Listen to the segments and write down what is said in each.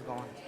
How's it going?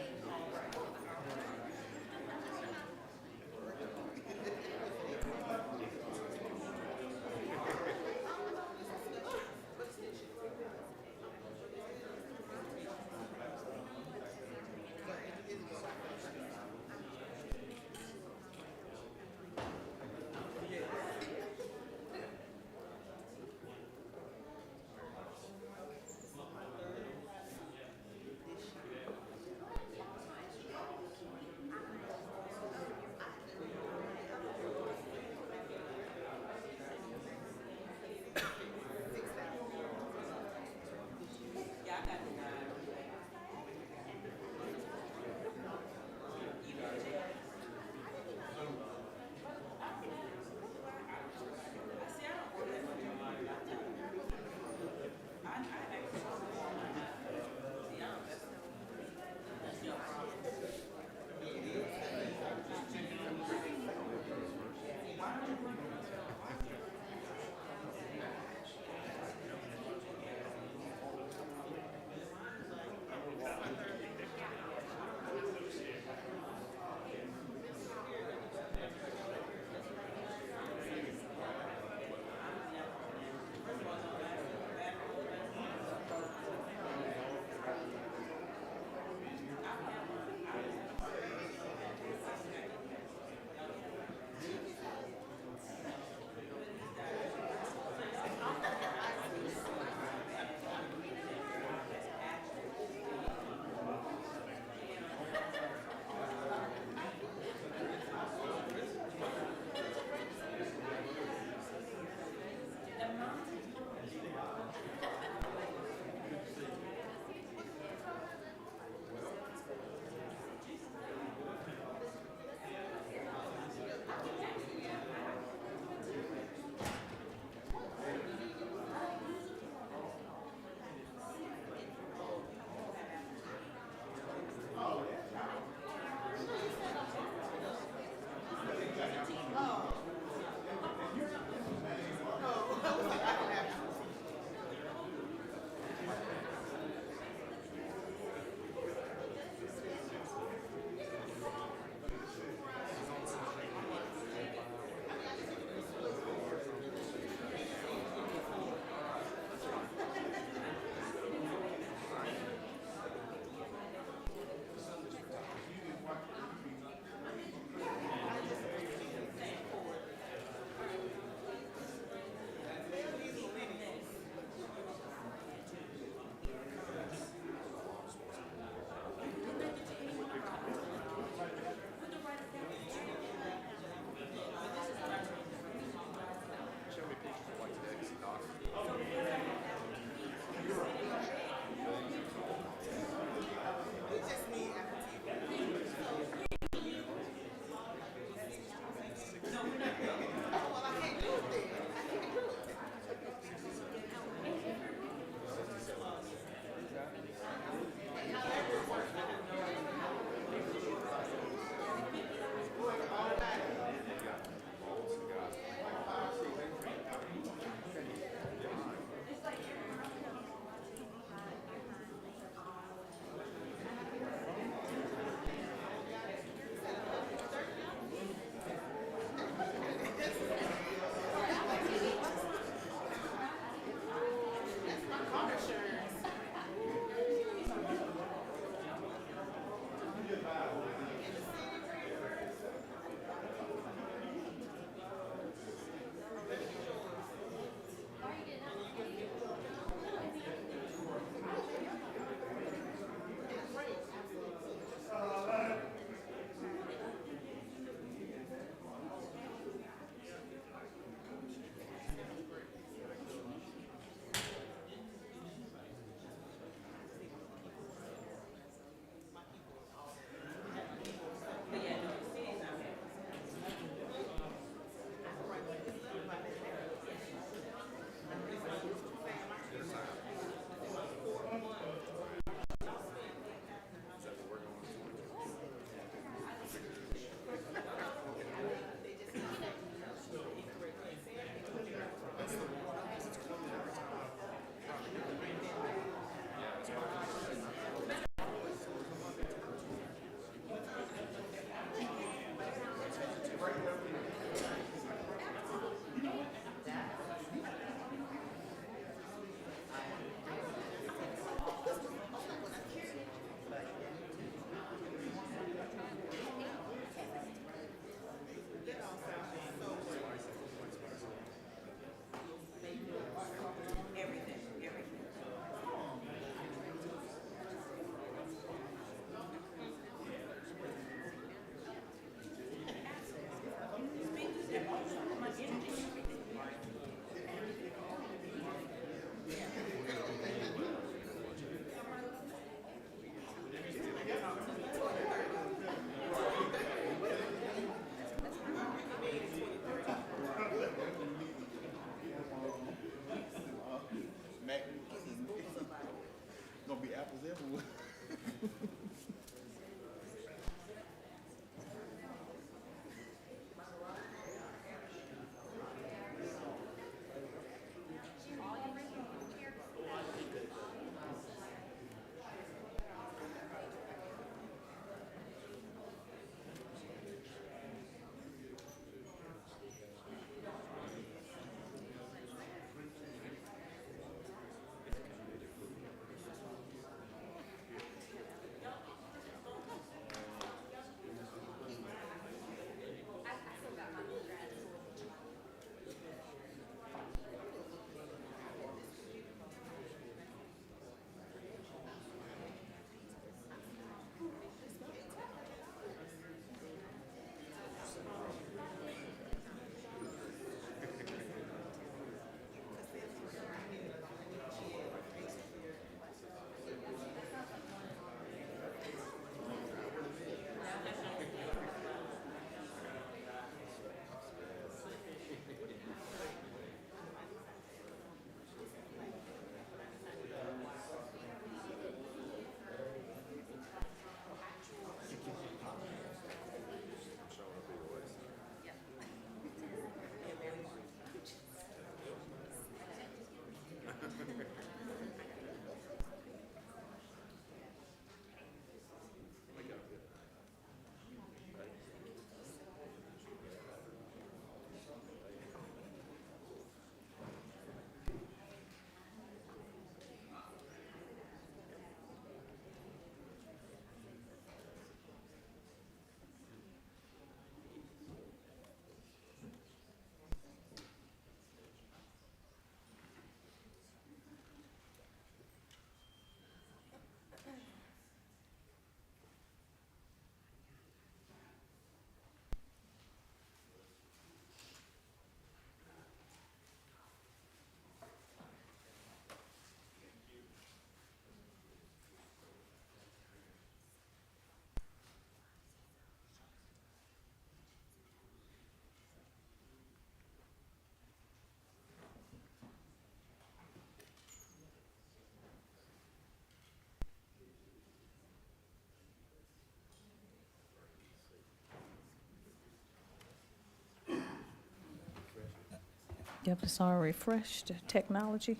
Give us our refreshed technology.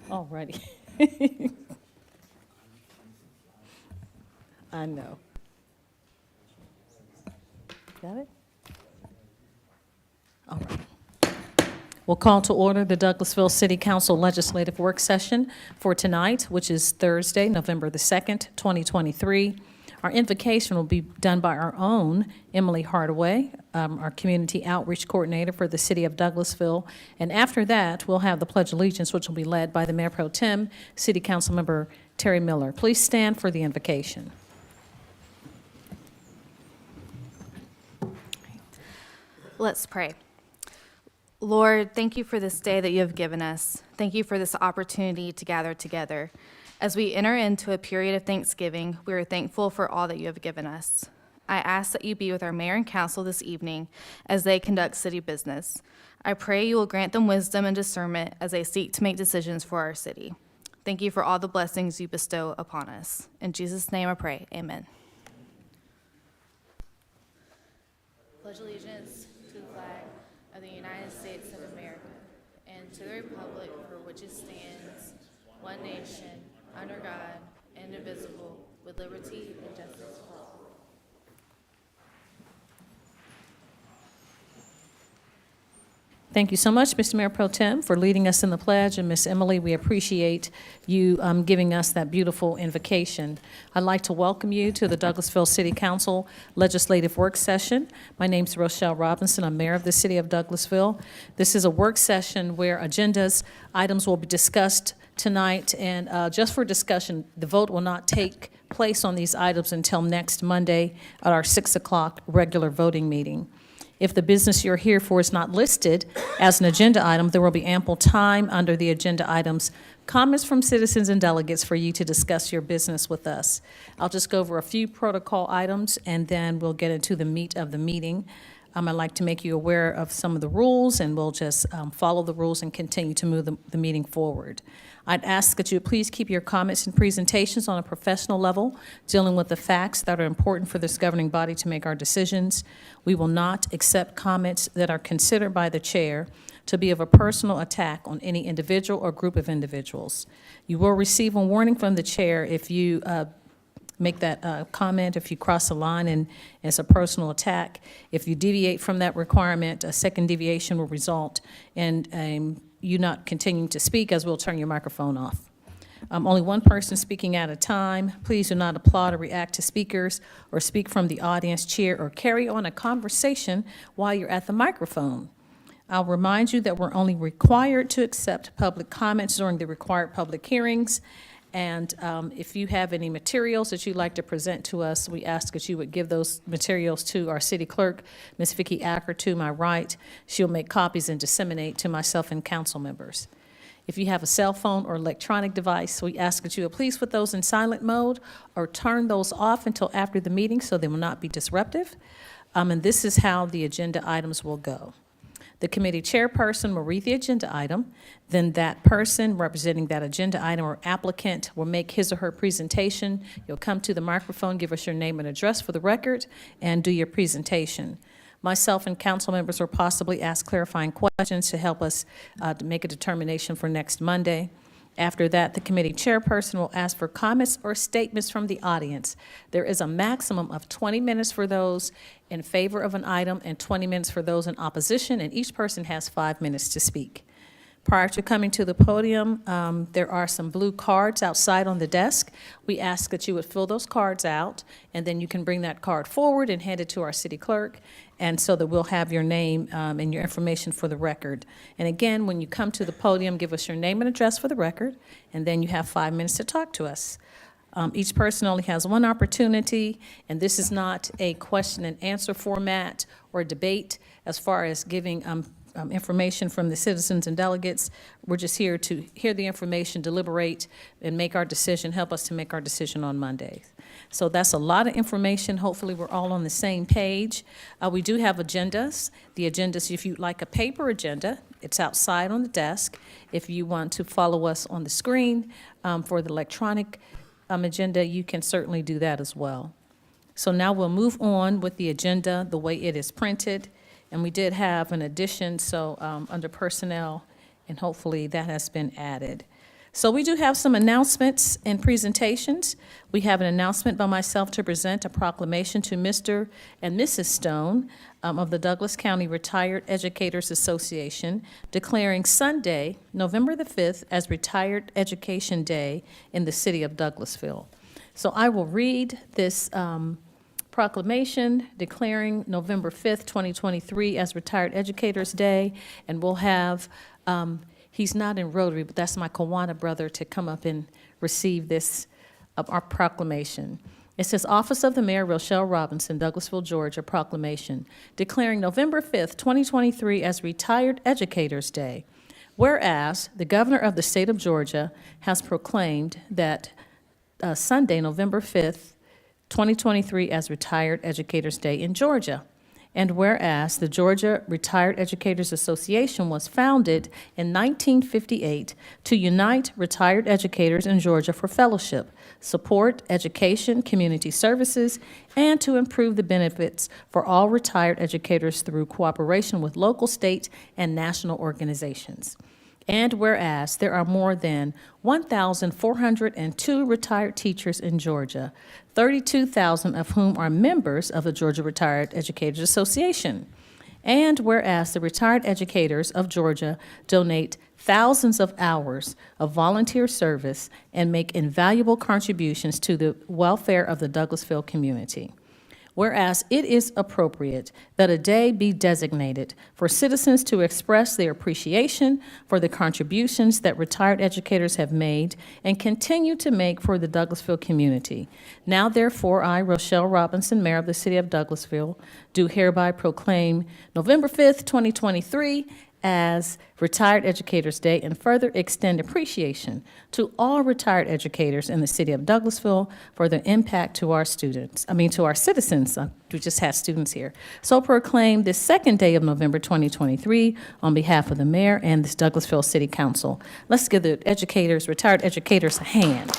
Alrighty. I know. Got it? All right. We'll call to order the Douglasville City Council Legislative Work Session for tonight, which is Thursday, November the 2nd, 2023. Our invocation will be done by our own Emily Hardaway, our Community Outreach Coordinator for the City of Douglasville. And after that, we'll have the Pledge of Allegiance, which will be led by the Mayor Pro Tem, City Council Member Terry Miller. Please stand for the invocation. Let's pray. Lord, thank you for this day that you have given us. Thank you for this opportunity to gather together. As we enter into a period of Thanksgiving, we are thankful for all that you have given us. I ask that you be with our mayor and council this evening as they conduct city business. I pray you will grant them wisdom and discernment as they seek to make decisions for our city. Thank you for all the blessings you bestow upon us. In Jesus' name I pray, amen. Pledge allegiance to the flag of the United States of America and to the republic for which it stands, one nation, under God, indivisible, with liberty and justice for all. Thank you so much, Mr. Mayor Pro Tem, for leading us in the pledge. And Ms. Emily, we appreciate you giving us that beautiful invocation. I'd like to welcome you to the Douglasville City Council Legislative Work Session. My name is Rochelle Robinson. I'm Mayor of the City of Douglasville. This is a work session where items will be discussed tonight. And just for discussion, the vote will not take place on these items until next Monday at our 6 o'clock regular voting meeting. If the business you're here for is not listed as an agenda item, there will be ample time under the agenda items, comments from citizens and delegates for you to discuss your business with us. I'll just go over a few protocol items and then we'll get into the meat of the meeting. I'd like to make you aware of some of the rules, and we'll just follow the rules and continue to move the meeting forward. I'd ask that you please keep your comments and presentations on a professional level, dealing with the facts that are important for this governing body to make our decisions. We will not accept comments that are considered by the chair to be of a personal attack on any individual or group of individuals. You will receive a warning from the chair if you make that comment, if you cross a line and it's a personal attack. If you deviate from that requirement, a second deviation will result in you not continuing to speak, as we'll turn your microphone off. Only one person speaking at a time. Please do not applaud or react to speakers or speak from the audience, cheer, or carry on a conversation while you're at the microphone. I'll remind you that we're only required to accept public comments during the required public hearings. And if you have any materials that you'd like to present to us, we ask that you would give those materials to our city clerk, Ms. Vicki Acker, to my right. She'll make copies and disseminate to myself and council members. If you have a cell phone or electronic device, we ask that you would please put those in silent mode or turn those off until after the meeting so they will not be disruptive. And this is how the agenda items will go. The committee chairperson will read the agenda item, then that person representing that agenda item or applicant will make his or her presentation. You'll come to the microphone, give us your name and address for the record, and do your presentation. Myself and council members will possibly ask clarifying questions to help us to make a determination for next Monday. After that, the committee chairperson will ask for comments or statements from the audience. There is a maximum of 20 minutes for those in favor of an item and 20 minutes for those in opposition, and each person has 5 minutes to speak. Prior to coming to the podium, there are some blue cards outside on the desk. We ask that you would fill those cards out, and then you can bring that card forward and hand it to our city clerk, and so that we'll have your name and your information for the record. And again, when you come to the podium, give us your name and address for the record, and then you have 5 minutes to talk to us. Each person only has one opportunity, and this is not a question and answer format or debate as far as giving information from the citizens and delegates. We're just here to hear the information, deliberate, and make our decision, help us to make our decision on Monday. So that's a lot of information. Hopefully we're all on the same page. We do have agendas. The agendas, if you'd like a paper agenda, it's outside on the desk. If you want to follow us on the screen for the electronic agenda, you can certainly do that as well. So now we'll move on with the agenda the way it is printed. And we did have an addition, so under personnel, and hopefully that has been added. So we do have some announcements and presentations. We have an announcement by myself to present a proclamation to Mr. and Mrs. Stone of the Douglas County Retired Educators Association, declaring Sunday, November the 5th, as Retired Education Day in the city of Douglasville. So I will read this proclamation declaring November 5th, 2023 as Retired Educators Day, and we'll have, he's not in Rotary, but that's my Kawana brother to come up and receive this, our proclamation. It says, Office of the Mayor, Rochelle Robinson, Douglasville, Georgia, proclamation declaring November 5th, 2023 as Retired Educators Day. Whereas the governor of the state of Georgia has proclaimed that Sunday, November 5th, 2023 as Retired Educators Day in Georgia. And whereas the Georgia Retired Educators Association was founded in 1958 to unite retired educators in Georgia for fellowship, support, education, community services, and to improve the benefits for all retired educators through cooperation with local, state, and national organizations. And whereas there are more than 1,402 retired teachers in Georgia, 32,000 of whom are members of the Georgia Retired Educators Association. And whereas the retired educators of Georgia donate thousands of hours of volunteer service and make invaluable contributions to the welfare of the Douglasville community. Whereas it is appropriate that a day be designated for citizens to express their appreciation for the contributions that retired educators have made and continue to make for the Douglasville community. Now, therefore, I, Rochelle Robinson, Mayor of the City of Douglasville, do hereby proclaim November 5th, 2023 as Retired Educators Day and further extend appreciation to all retired educators in the city of Douglasville for their impact to our to our citizens. We just had students here. So proclaim this second day of November 2023 on behalf of the mayor and this Douglasville City Council. Let's give the educators, retired educators, a hand.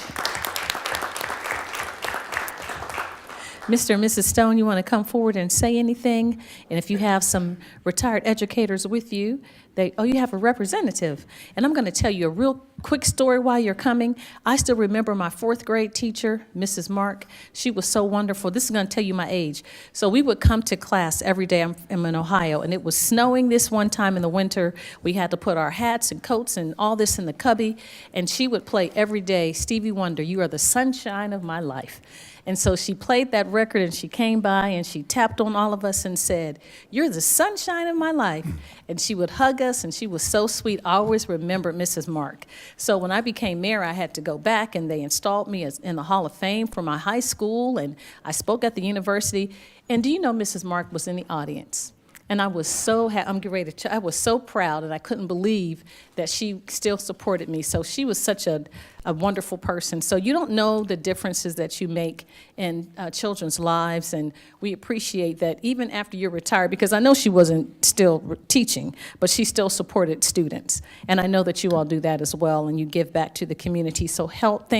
Mr. and Mrs. Stone, you want to come forward and say anything? And if you have some retired educators with you, you have a representative. And I'm going to tell you a real quick story while you're coming. I still remember my fourth grade teacher, Mrs. Mark. She was so wonderful. This is going to tell you my age. So we would come to class every day. I'm in Ohio, and it was snowing this one time in the winter. We had to put our hats and coats and all this in the cubby. And she would play every day, Stevie Wonder, You Are the Sunshine of My Life. And so she played that record, and she came by and she tapped on all of us and said, "You're the sunshine of my life." And she would hug us, and she was so sweet. I always remembered Mrs. Mark. So when I became mayor, I had to go back, and they installed me in the Hall of Fame for my high school, and I spoke at the university. And do you know Mrs. Mark was in the audience? And I was so I was so proud, and I couldn't believe that she still supported me. So she was such a wonderful person. So you don't know the differences that you make in children's lives, and we appreciate that even after you're retired, because I know she wasn't still teaching, but she still supported students. And I know that you all do that as well, and you give back to the community. So help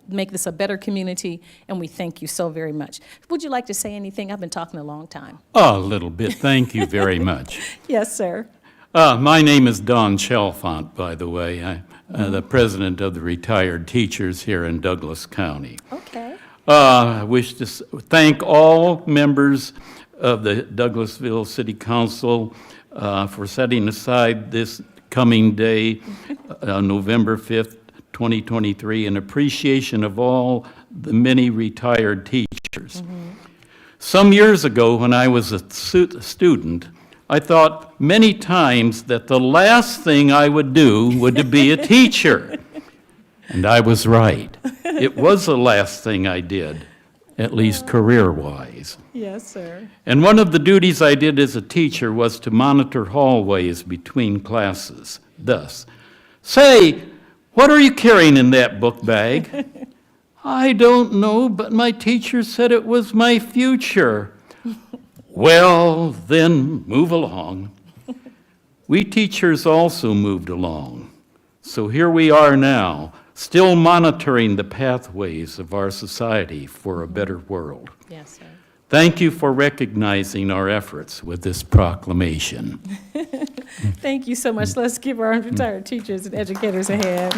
make this a better community, and we thank you so very much. Would you like to say anything? I've been talking a long time. A little bit. Thank you very much. Yes, sir. My name is Don Chalfant, by the way. I'm the president of the retired teachers here in Douglas County. Okay. I wish to thank all members of the Douglasville City Council for setting aside this coming day, November 5th, 2023, in appreciation of all the many retired teachers. Mm-hmm. Some years ago, when I was a student, I thought many times that the last thing I would do would be a teacher. And I was right. It was the last thing I did, at least career-wise. Yes, sir. And one of the duties I did as a teacher was to monitor hallways between classes. Thus, "Say, what are you carrying in that book bag?" "I don't know, but my teacher said it was my future." "Well, then move along." We teachers also moved along. So here we are now, still monitoring the pathways of our society for a better world. Yes, sir. Thank you for recognizing our efforts with this proclamation. Thank you so much. Let's give our retired teachers and educators a hand.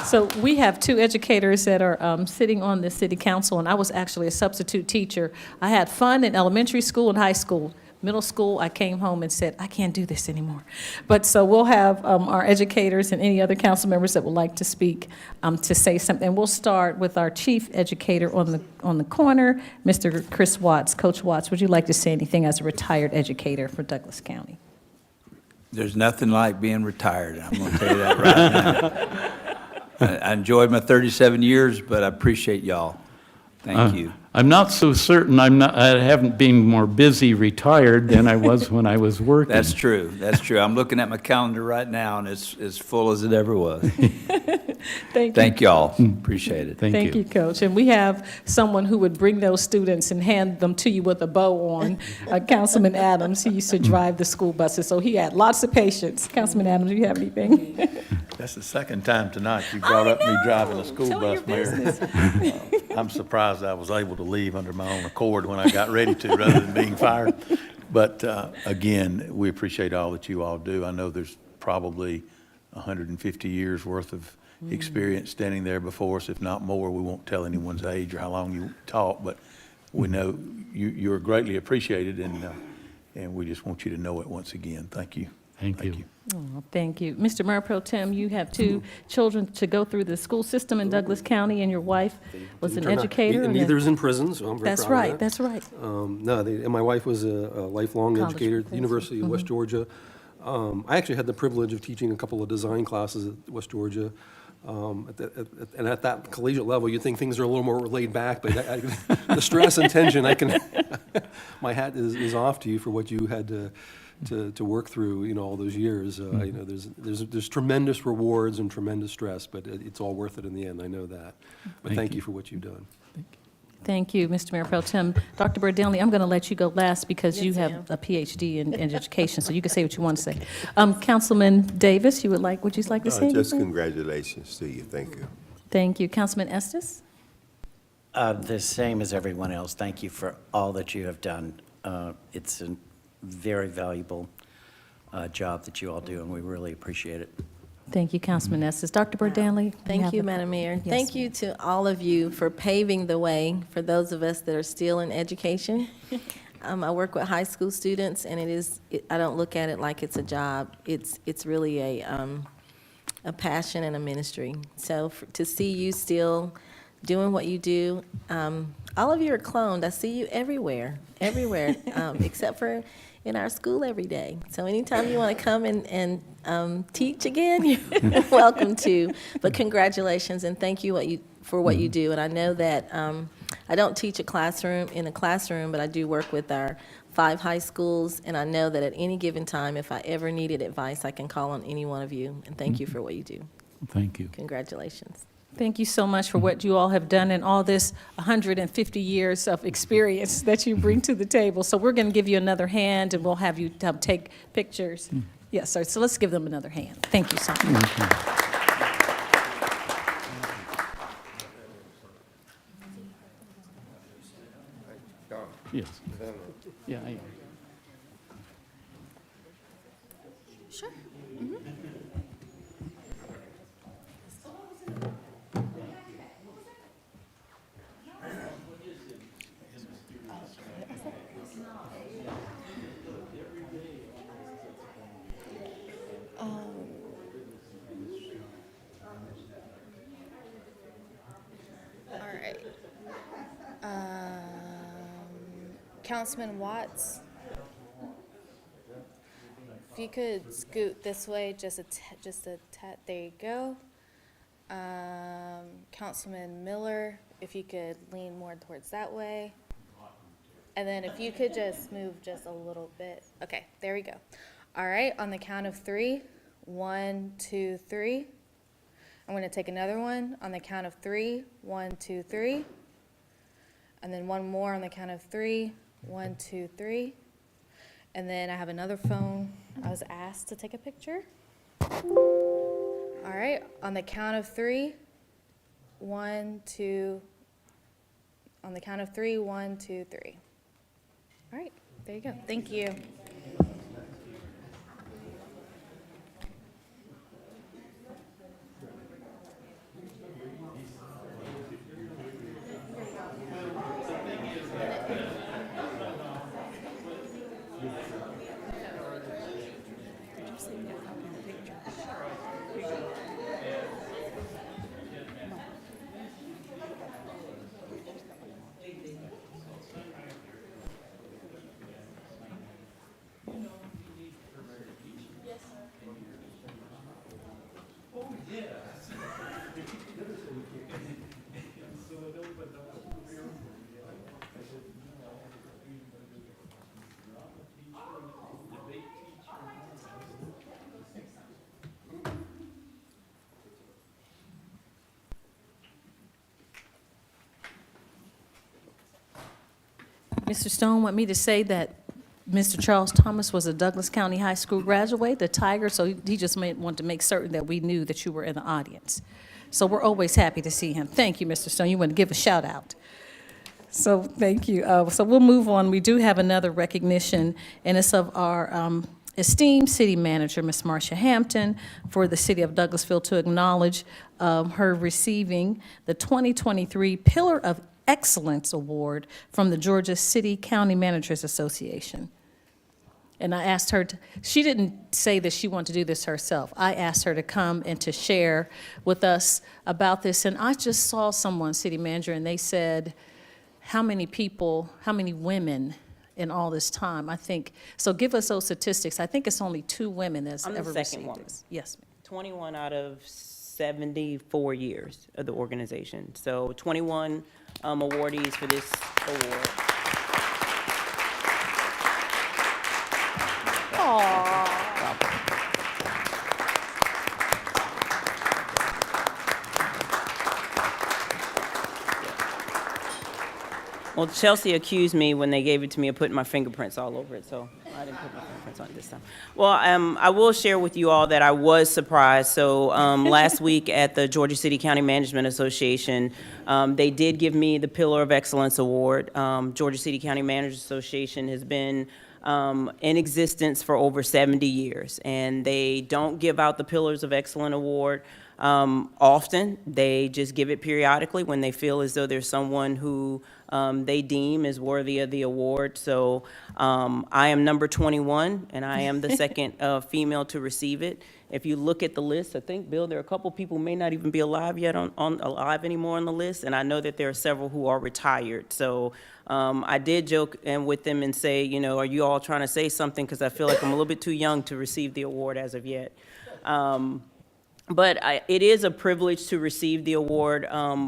So we have two educators that are sitting on the city council, and I was actually a substitute teacher. I had fun in elementary school and high school. Middle school, I came home and said, I can't do this anymore. But so we'll have our educators and any other council members that would like to speak to say something. And we'll start with our chief educator on the corner, Mr. Chris Watts. Coach Watts, would you like to say anything as a retired educator for Douglas County? There's nothing like being retired. I'm going to tell you that right now. I enjoyed my 37 years, but I appreciate y'all. Thank you. I'm not so certain I haven't been more busy retired than I was when I was working. That's true. That's true. I'm looking at my calendar right now, and it's as full as it ever was. Thank you. Thank y'all. Appreciate it. Thank you. Coach. And we have someone who would bring those students and hand them to you with a bow on, Councilman Adams. He used to drive the school buses, so he had lots of patience. Councilman Adams, do you have anything? That's the second time tonight you brought up me driving a school Tell bus, your Mayor. business. I'm surprised I was able to leave under my own accord when I got ready to, rather than being fired. But again, we appreciate all that you all do. I know there's probably 150 years worth of experience standing there before us, if not more. We won't tell anyone's age or how long you taught, but we know you're greatly appreciated, and we just want you to know it once again. Thank you. Thank you. Oh, thank you. Mr. Mayor Pro Tem, you have two children to go through the school system in Douglas County, and your wife was an educator. And neither is in prison, so I'm very That's proud of right, that. that's right. And my wife was a lifelong College educator at the professor. University of West Georgia. I actually had the privilege of teaching a couple of design classes at West Georgia. And at that collegiate level, you'd think things are a little more laid back, but the stress and tension, my hat is off to you for what you had to work through, all those years. There's tremendous rewards and tremendous stress, but it's all worth it in the end. I know that. But thank you for what you've done. Thank you, Mr. Mayor Pro Tem. Dr. Bird-Donnelly, I'm going to let you go last because you have a PhD in education, so you can say what you want to say. Councilman Davis, would you like to say Just anything? congratulations to you. Thank you. Thank you. Councilman Estes? The same as everyone else. Thank you for all that you have done. It's a very valuable job that you all do, and we really appreciate it. Thank you, Councilman Estes. Dr. Bird-Donnelly? Thank you, Madam Mayor. Yes, Thank you to all of you for paving the way for those of us that are still in education. I work with high school students, and I don't look at it like it's a job. It's really a passion and a ministry. So to see you still doing what you do, all of you are cloned. I see you everywhere, except for in our school every day. So anytime you want to come and teach again, you're welcome to. But congratulations, and thank you for what you do. And I know that I don't teach in a classroom, but I do work with our 5 high schools, and I know that at any given time, if I ever needed advice, I can call on any one of you. And thank you for what you do. Thank you. Congratulations. Thank you so much for what you all have done and all this 150 years of experience that you bring to the table. So we're going to give you another hand, and we'll have you take pictures. Yes, sir. So let's give them another hand. Thank you so much. Yes. Yeah, I am. Sure. All right. Councilman Watts, if you could scoot this way, just a tad, there you go. Councilman Miller, if you could lean more towards that way. And then if you could just move just a little bit. Okay, there we go. All right, on the count of 3, 1, 2, 3. I'm going to take another one on the count of 3, 1, 2, 3. And then one more on the count of 3, 1, 2, 3. And then I have another phone. I was asked to take a picture. All right, on the count of three. 1, 2. On the count of three. 1, 2, 3. All right, there you go. Thank you. Mr. Stone want me to say that Mr. Charles Thomas was a Douglas County High School graduate, the Tiger, so he just want to make certain that we knew that you were in the audience. So we're always happy to see him. Thank you, Mr. Stone. You want to give a shout out. So thank you. So we'll move on. We do have another recognition, and it's of our esteemed city manager, Ms. Marcia Hampton, for the city of Douglasville to acknowledge her receiving the 2023 Pillar of Excellence Award from the Georgia City County Managers Association. And I asked her, she didn't say that she wanted to do this herself. I asked her to come and to share with us about this. And I just saw someone, city manager, and they said, how many people, how many women in all this time? I think, so give us those statistics. I think it's only 2 women that's I'm the ever second received woman. this. Yes, ma'am. 21 out of 74 years of the organization. So 21 awardees for this award. Well, Chelsea accused me when they gave it to me of putting my fingerprints all over it, so I didn't put my fingerprints on it this time. Well, I will share with you all that I was surprised. So last week at the Georgia City County Management Association, they did give me the Pillar of Excellence Award. Georgia City County Managers Association has been in existence for over 70 years, and they don't give out the Pillars of Excellence Award often. They just give it periodically when they feel as though there's someone who they deem is worthy of the award. So I am number 21, and I am the second female to receive it. If you look at the list, I think, Bill, there are a couple people who may not even be alive yet alive anymore on the list, and I know that there are several who are retired. So I did joke with them and say, you know, are you all trying to say something? Because I feel like I'm a little bit too young to receive the award as of yet. But it is a privilege to receive the award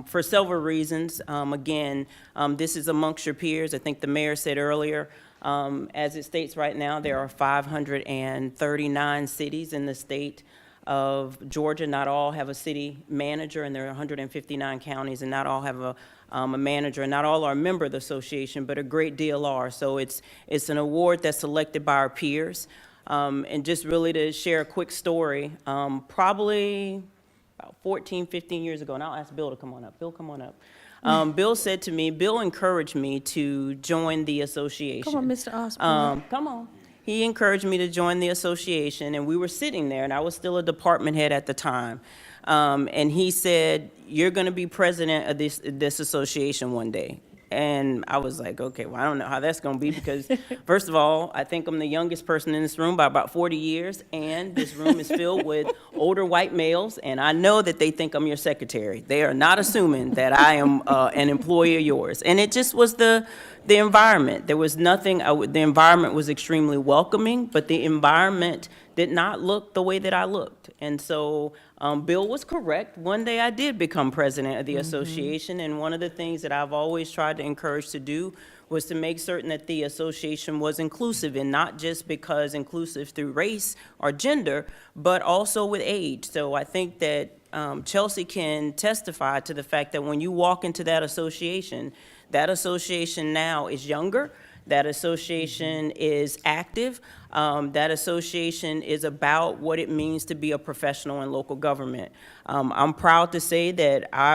for several reasons. Again, this is amongst your peers. I think the mayor said earlier, as it states right now, there are 539 cities in the state of Georgia. Not all have a city manager, and there are 159 counties, and not all have a manager, and not all are a member of the association, but a great deal are. So it's an award that's selected by our peers. And just really to share a quick story, probably about 14, 15 years ago, and I'll ask Bill to come on up. Bill, come on up. Bill said to me, Bill encouraged me to join the association. Come on, Mr. Osborne. Come on. He encouraged me to join the association, and we were sitting there, and I was still a department head at the time. And he said, you're going to be president of this association one day. And I was like, okay, well, I don't know how that's going to be because, first of all, I think I'm the youngest person in this room by about 40 years, and this room is filled with older white males, and I know that they think I'm your secretary. They are not assuming that I am an employee of yours. And it just was the environment. There was nothing, the environment was extremely welcoming, but the environment did not look the way that I looked. And so Bill was correct. One day I did become president of the association, and one of the things that I've always tried to encourage to do was to make certain that the association was inclusive, and not just because inclusive through race or gender, but also with age. So I think that Chelsea can testify to the fact that when you walk into that association now is younger That association is active. That association is about what it means to be a professional in local government. I'm proud to say that I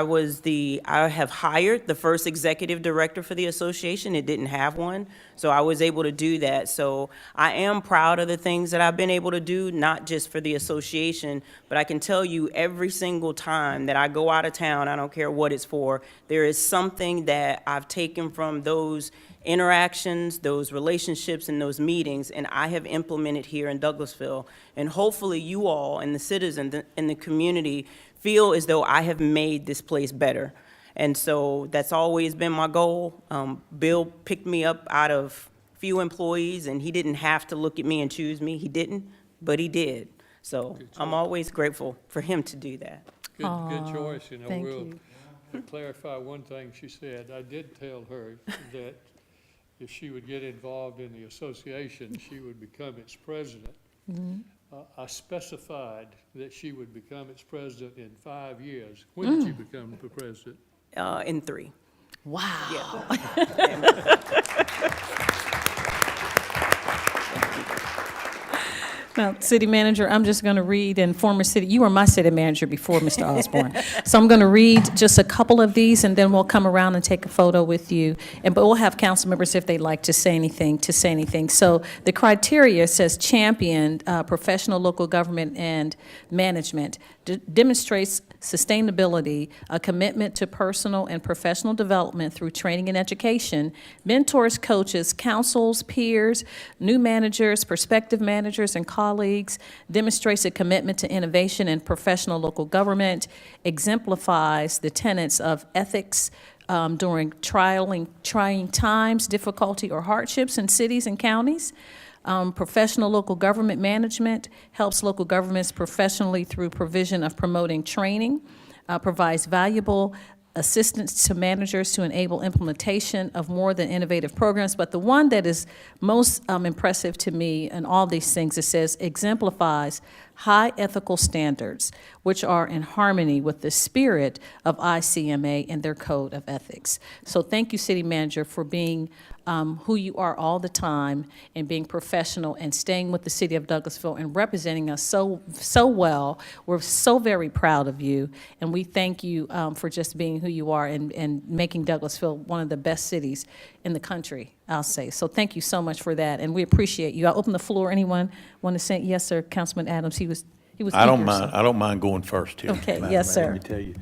have hired the first executive director for the association. It didn't have one, so I was able to do that. So I am proud of the things that I've been able to do, not just for the association, but I can tell you every single time that I go out of town, I don't care what it's for, there is something that I've taken from those interactions, those relationships, and those meetings, and I have implemented here in Douglasville. And hopefully you all and the citizens and the community feel as though I have made this place better. And so that's always been my goal. Bill picked me up out of few employees, and he didn't have to look at me and choose me. He didn't, but he did. So I'm always grateful for him to do that. Good choice, you know. thank We'll you. to clarify one thing she said. I did tell her that if she would get involved in the association, she would become its president. I specified that she would become its president in 5 years. When did you become the president? In 3. Wow. Now, City Manager, I'm just going to read, and former city, you were my city manager before, Mr. Osborne. So I'm going to read just a couple of these, and then we'll come around and take a photo with you. But we'll have council members, if they'd like to say anything, So the criteria says champion professional local government and management, demonstrates sustainability, a commitment to personal and professional development through training and education, mentors, coaches, counsels, peers, new managers, prospective managers, and colleagues, demonstrates a commitment to innovation and professional local government, exemplifies the tenets of ethics during trying times, difficulty, or hardships in cities and counties. Professional local government management helps local governments professionally through provision of promoting training, provides valuable assistance to managers to enable implementation of more than innovative programs. But the one that is most impressive to me in all these things, it says exemplifies high ethical standards, which are in harmony with the spirit of ICMA and their code of ethics. So thank you, City Manager, for being who you are all the time and being professional and staying with the city of Douglasville and representing us so well. We're so very proud of you, and we thank you for just being who you are and making Douglasville one of the best cities in the country, I'll say. So thank you so much for that, and we appreciate you. I'll open the floor. Anyone want to say? Yes, sir, Councilman Adams. He was I don't eager, mind, so- I don't mind going first here. Okay, Madam yes, Mayor, sir. Let me tell you.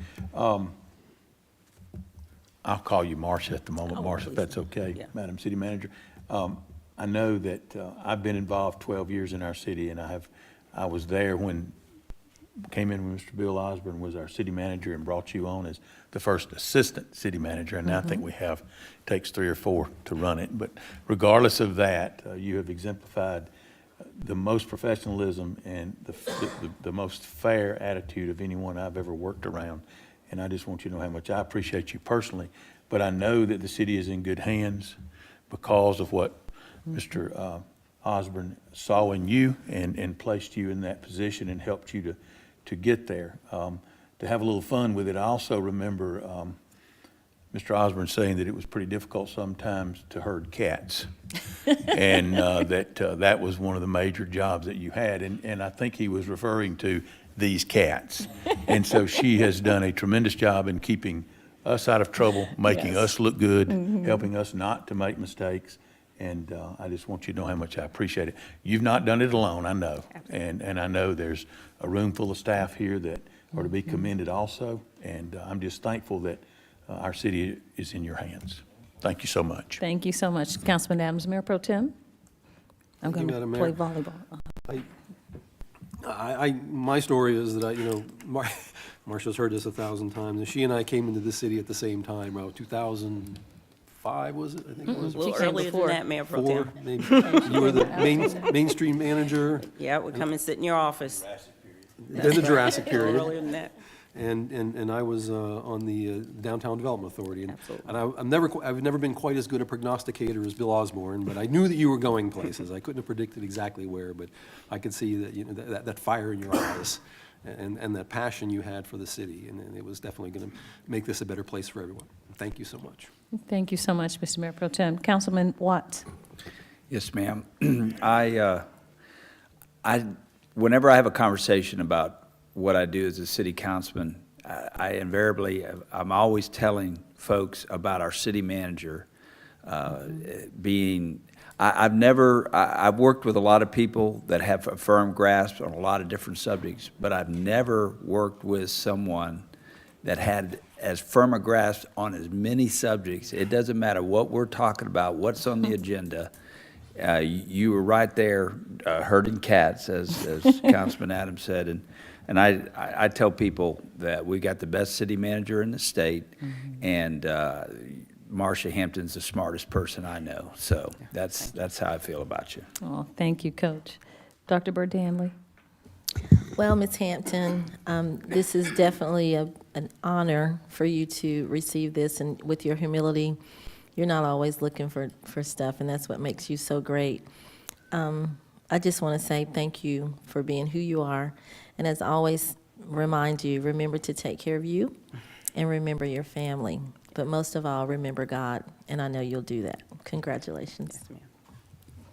I'll call you Marcia at the moment, Marcia, if that's okay, Yeah. Madam City Manager. I know that I've been involved 12 years in our city, and I was there when, came in when Mr. Bill Osborne was our city manager and brought you on as the first assistant city manager, and now I think we have, takes 3 or 4 to run it. But regardless of that, you have exemplified the most professionalism and the most fair attitude of anyone I've ever worked around. And I just want you to know how much I appreciate you personally. But I know that the city is in good hands because of what Mr. Osborne saw in you and placed you in that position and helped you to get there. To have a little fun with it, I also remember Mr. Osborne saying that it was pretty difficult sometimes to herd cats. And that was one of the major jobs that you had. And I think he was referring to these cats. And so she has done a tremendous job in keeping us out of trouble, making us look good, helping us not to make mistakes. And I just want you to know how much I appreciate it. You've not done it alone, I know. And I know there's a room full of staff here that are to be commended also. And I'm just thankful that our city is in your hands. Thank you so much. Thank you so much, Councilman Adams. Mayor Pro Tem? I'm Thank you, going to Madam play Mayor. volleyball. My story is that Marcia's heard this 1,000 times, and she and I came into the city at the same time, around 2005, was it? I think it was. A little came earlier before. than that, Mayor Pro 4, Tem. maybe. You were the Main Street manager, Yeah, we come and sit in your office. then the Jurassic A little period. earlier than that. And I was on the Downtown Development Authority. Absolutely. And I've never been quite as good a prognosticator as Bill Osborne, but I knew that you were going places. I couldn't have predicted exactly where, but I could see that, that fire in your eyes. and that passion you had for the city, and it was definitely going to make this a better place for everyone. Thank you so much. Thank you so much, Mr. Mayor Pro Tem. Councilman Watts? Yes, ma'am. Whenever I have a conversation about what I do as a city councilman, I'm always telling folks about our city manager I've worked with a lot of people that have a firm grasp on a lot of different subjects, but I've never worked with someone that had as firm a grasp on as many subjects. It doesn't matter what we're talking about, what's on the agenda. You were right there herding cats, as Councilman Adams said. And I tell people that we got the best city manager in the state, and Marcia Hampton's the smartest person I know. So that's how I feel about you. Oh, thank you, Coach. Dr. Bird Danley? Well, Ms. Hampton, this is definitely an honor for you to receive this, and with your humility, you're not always looking for stuff, and that's what makes you so great. I just want to say thank you for being who you are, and as always, remind you, remember to take care of you, and remember your family. But most of all, remember God, and I know you'll do that. Congratulations. Yes, ma'am.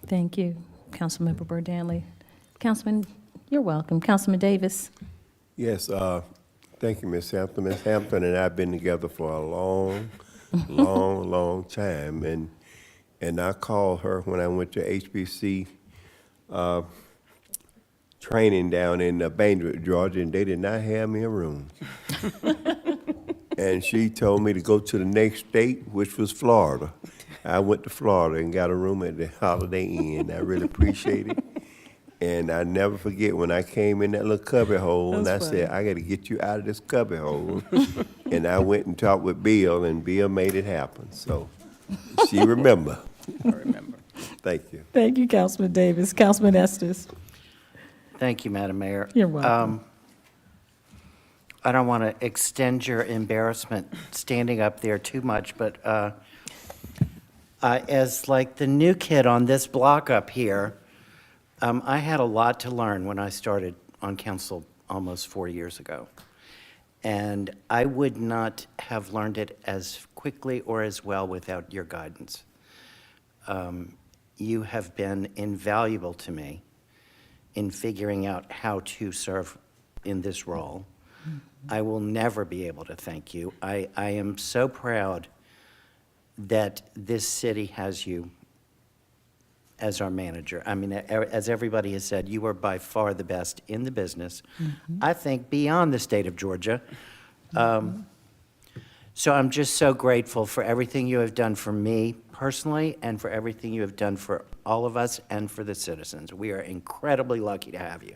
Thank you, Councilmember Bird Danley. Councilman, you're welcome. Councilman Davis? Yes, thank you, Ms. Hampton. Ms. Hampton and I have been together for a long time, and I called her when I went to HBC training down in Bainbridge, Georgia, and they did not have me a room. And she told me to go to the next state, which was Florida. I went to Florida and got a room at the Holiday Inn. I really appreciate it. And I never forget when I came in that little cubby hole, and I said, I got to get you out of this cubby hole. And I went and talked with Bill, and Bill made it happen. So she remember. I remember. Thank you. Thank you, Councilman Davis. Councilman Estes? Thank you, Madam Mayor. You're welcome. I don't want to extend your embarrassment standing up there too much, but as like the new kid on this block up here, I had a lot to learn when I started on council almost 4 years ago. And I would not have learned it as quickly or as well without your guidance. You have been invaluable to me in figuring out how to serve in this role. I will never be able to thank you. I am so proud that this city has you as our manager. I mean, as everybody has said, you are by far the best in the business. I think beyond the state of Georgia. So I'm just so grateful for everything you have done for me personally and for everything you have done for all of us and for the citizens. We are incredibly lucky to have you.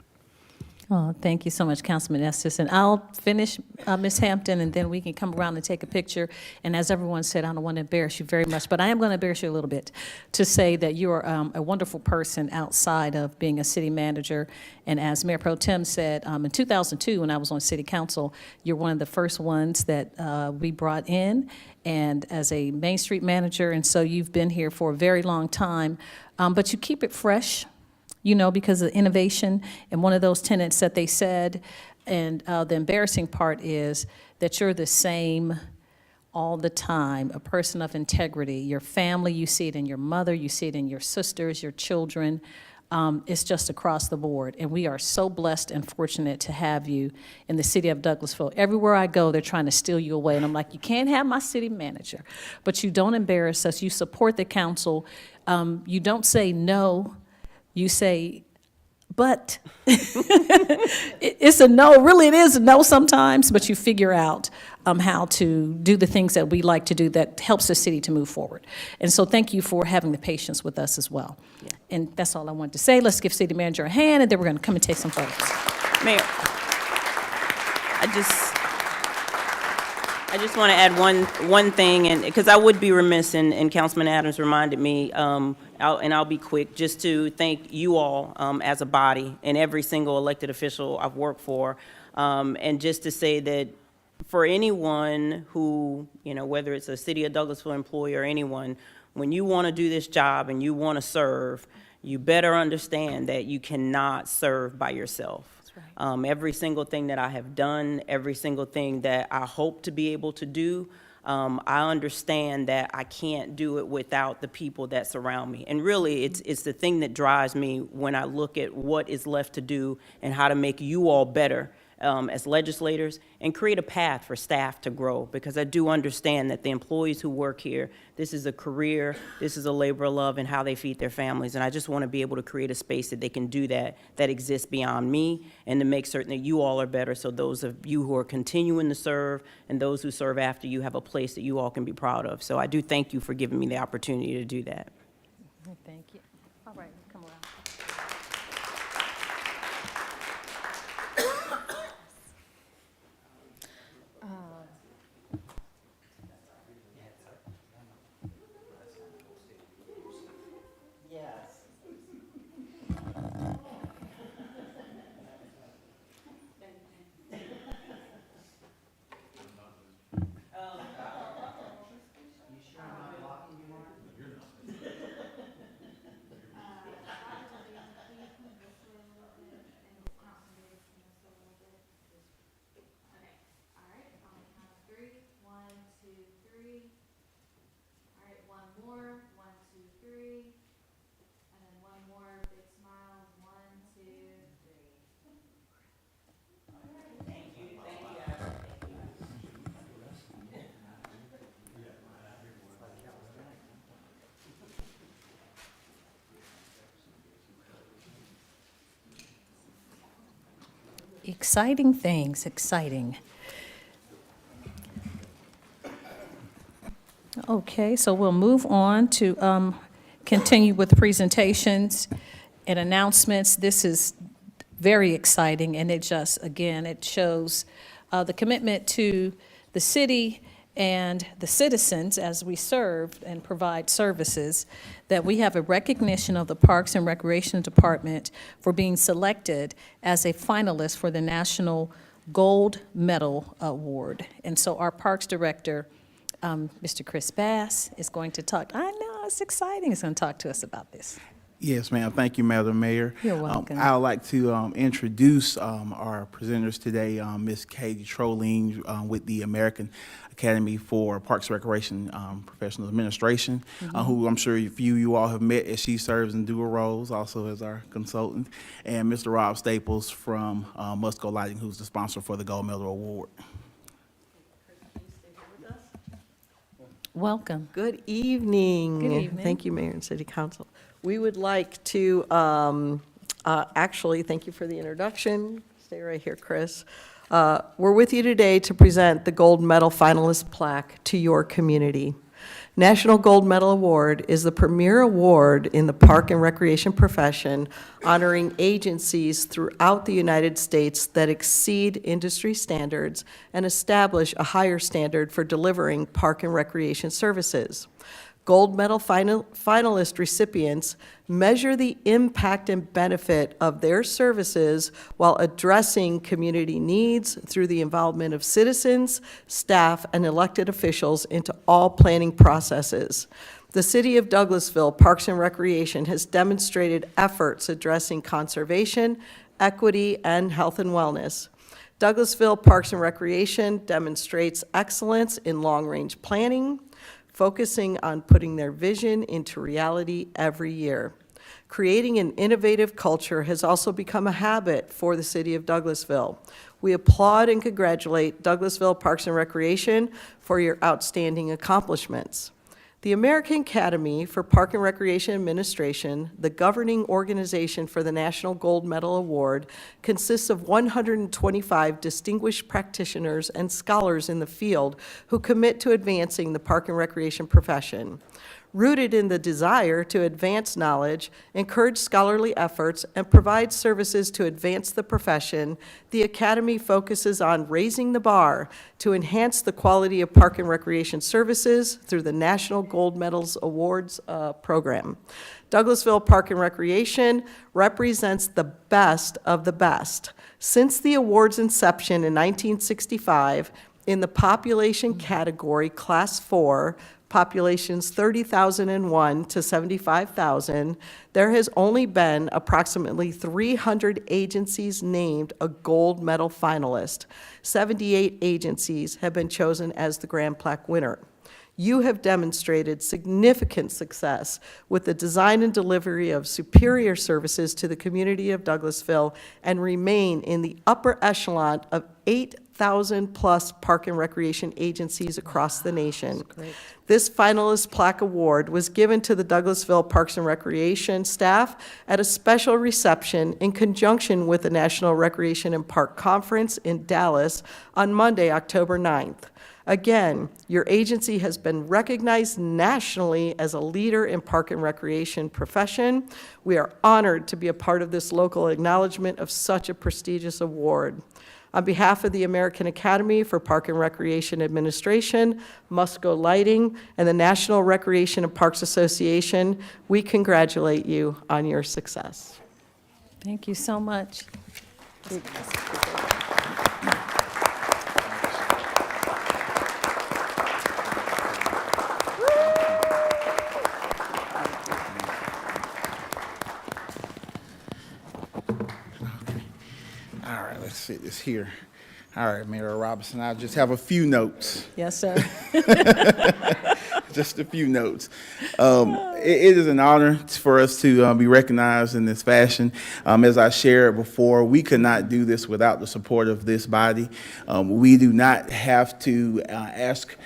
Oh, thank you so much, Councilman Estes. And I'll finish, Ms. Hampton, and then we can come around and take a picture. And as everyone said, I don't want to embarrass you very much, but I am going to embarrass you a little bit to say that you are a wonderful person outside of being a city manager. And as Mayor Pro Tem said, in 2002, when I was on city council, you're one of the first ones that we brought in, and as a Main Street manager, and so you've been here for a very long time, but you keep it fresh. You know, because of innovation, and one of those tenets that they said, and the embarrassing part is that you're the same all the time, a person of integrity. Your family, you see it in your mother, you see it in your sisters, your children. It's just across the board, and we are so blessed and fortunate to have you in the city of Douglasville. Everywhere I go, they're trying to steal you away, and I'm like, you can't have my city manager. But you don't embarrass us. You support the council. You don't say no. You say, but it's a no. Really, it is a no sometimes, but you figure out how to do the things that we like to do that helps the city to move forward. And so thank you for having the patience with us as well. Yeah. And that's all I wanted to say. Let's give city manager a hand, and then we're going to come and take some photos. Mayor, I just want to add one thing, and because I would be remiss, and Councilman Adams reminded me, I'll be quick, just to thank you all as a body and every single elected official I've worked for, and just to say that for anyone who, you know, whether it's a City of Douglasville employee or anyone, when you want to do this job and you want to serve, you better understand that you cannot serve by yourself. Every single thing that I have done, every single thing that I hope to be able to do, I understand that I can't do it without the people that surround me. And really, it's the thing that drives me when I look at what is left to do and how to make you all better as legislators and create a path for staff to grow, because I do understand that the employees who work here, this is a career, this is a labor of love and how they feed their families. And I just want to be able to create a space that they can do that exists beyond me, and to make certain that you all are better, so those of you who are continuing to serve and those who serve after you have a place that you all can be proud of. So I do thank you for giving me the opportunity to do that. Thank you. All right, come around. Exciting things, exciting. Okay, so we'll move on to continue with presentations and announcements. This is very exciting, and it just, again, it shows the commitment to the city and the citizens as we serve and provide services, that we have a recognition of the Parks and Recreation Department for being selected as a finalist for the National Gold Medal Award. And so our Parks Director, Mr. Chris Bass, is going to talk. I know, it's exciting. He's going to talk to us about this. Yes, ma'am. Thank you, Madam Mayor. You're welcome. I would like to introduce our presenters today, Ms. Katie Trolling with the American Academy for Parks and Recreation Professional Administration, who I'm sure a few of you all have met as she serves in dual roles, also as our consultant, and Mr. Rob Staples from Musco Lighting, who's the sponsor for the Gold Medal Award. Welcome. Good evening. Good evening. Thank you, Mayor and City Council. We would like to, actually, thank you for the introduction. Stay right here, Chris. We're with you today to present the Gold Medal Finalist Plaque to your community. National Gold Medal Award is the premier award in the park and recreation profession, honoring agencies throughout the United States that exceed industry standards and establish a higher standard for delivering park and recreation services. Gold Medal finalist recipients measure the impact and benefit of their services while addressing community needs through the involvement of citizens, staff, and elected officials into all planning processes. The City of Douglasville Parks and Recreation has demonstrated efforts addressing conservation, equity, and health and wellness. Douglasville Parks and Recreation demonstrates excellence in long-range planning, focusing on putting their vision into reality every year. Creating an innovative culture has also become a habit for the City of Douglasville. We applaud and congratulate Douglasville Parks and Recreation for your outstanding accomplishments. The American Academy for Park and Recreation Administration, the governing organization for the National Gold Medal Award, consists of 125 distinguished practitioners and scholars in the field who commit to advancing the park and recreation profession. Rooted in the desire to advance knowledge, encourage scholarly efforts, and provide services to advance the profession, the Academy focuses on raising the bar to enhance the quality of park and recreation services through the National Gold Medals Awards program. Douglasville Park and Recreation represents the best of the best. Since the award's inception in 1965, in the population category, Class 4, populations 30,001 to 75,000, there has only been approximately 300 agencies named a gold medal finalist. 78 agencies have been chosen as the Grand Plaque winner. You have demonstrated significant success with the design and delivery of superior services to the community of Douglasville and remain in the upper echelon of 8,000-plus park and recreation agencies across the nation. This finalist plaque award was given to the Douglasville Parks and Recreation staff at a special reception in conjunction with the National Recreation and Park Conference in Dallas on Monday, October 9th. Again, your agency has been recognized nationally as a leader in park and recreation profession. We are honored to be a part of this local acknowledgement of such a prestigious award. On behalf of the American Academy for Park and Recreation Administration, Musco Lighting, and the National Recreation and Parks Association, we congratulate you on your success. Thank you so much. All right, let's sit this here. All right, Mayor Robinson, I just have a few notes. Yes, sir. Just a few notes. It is an honor for us to be recognized in this fashion. As I shared before, we could not do this without the support of this body. We do not have to ask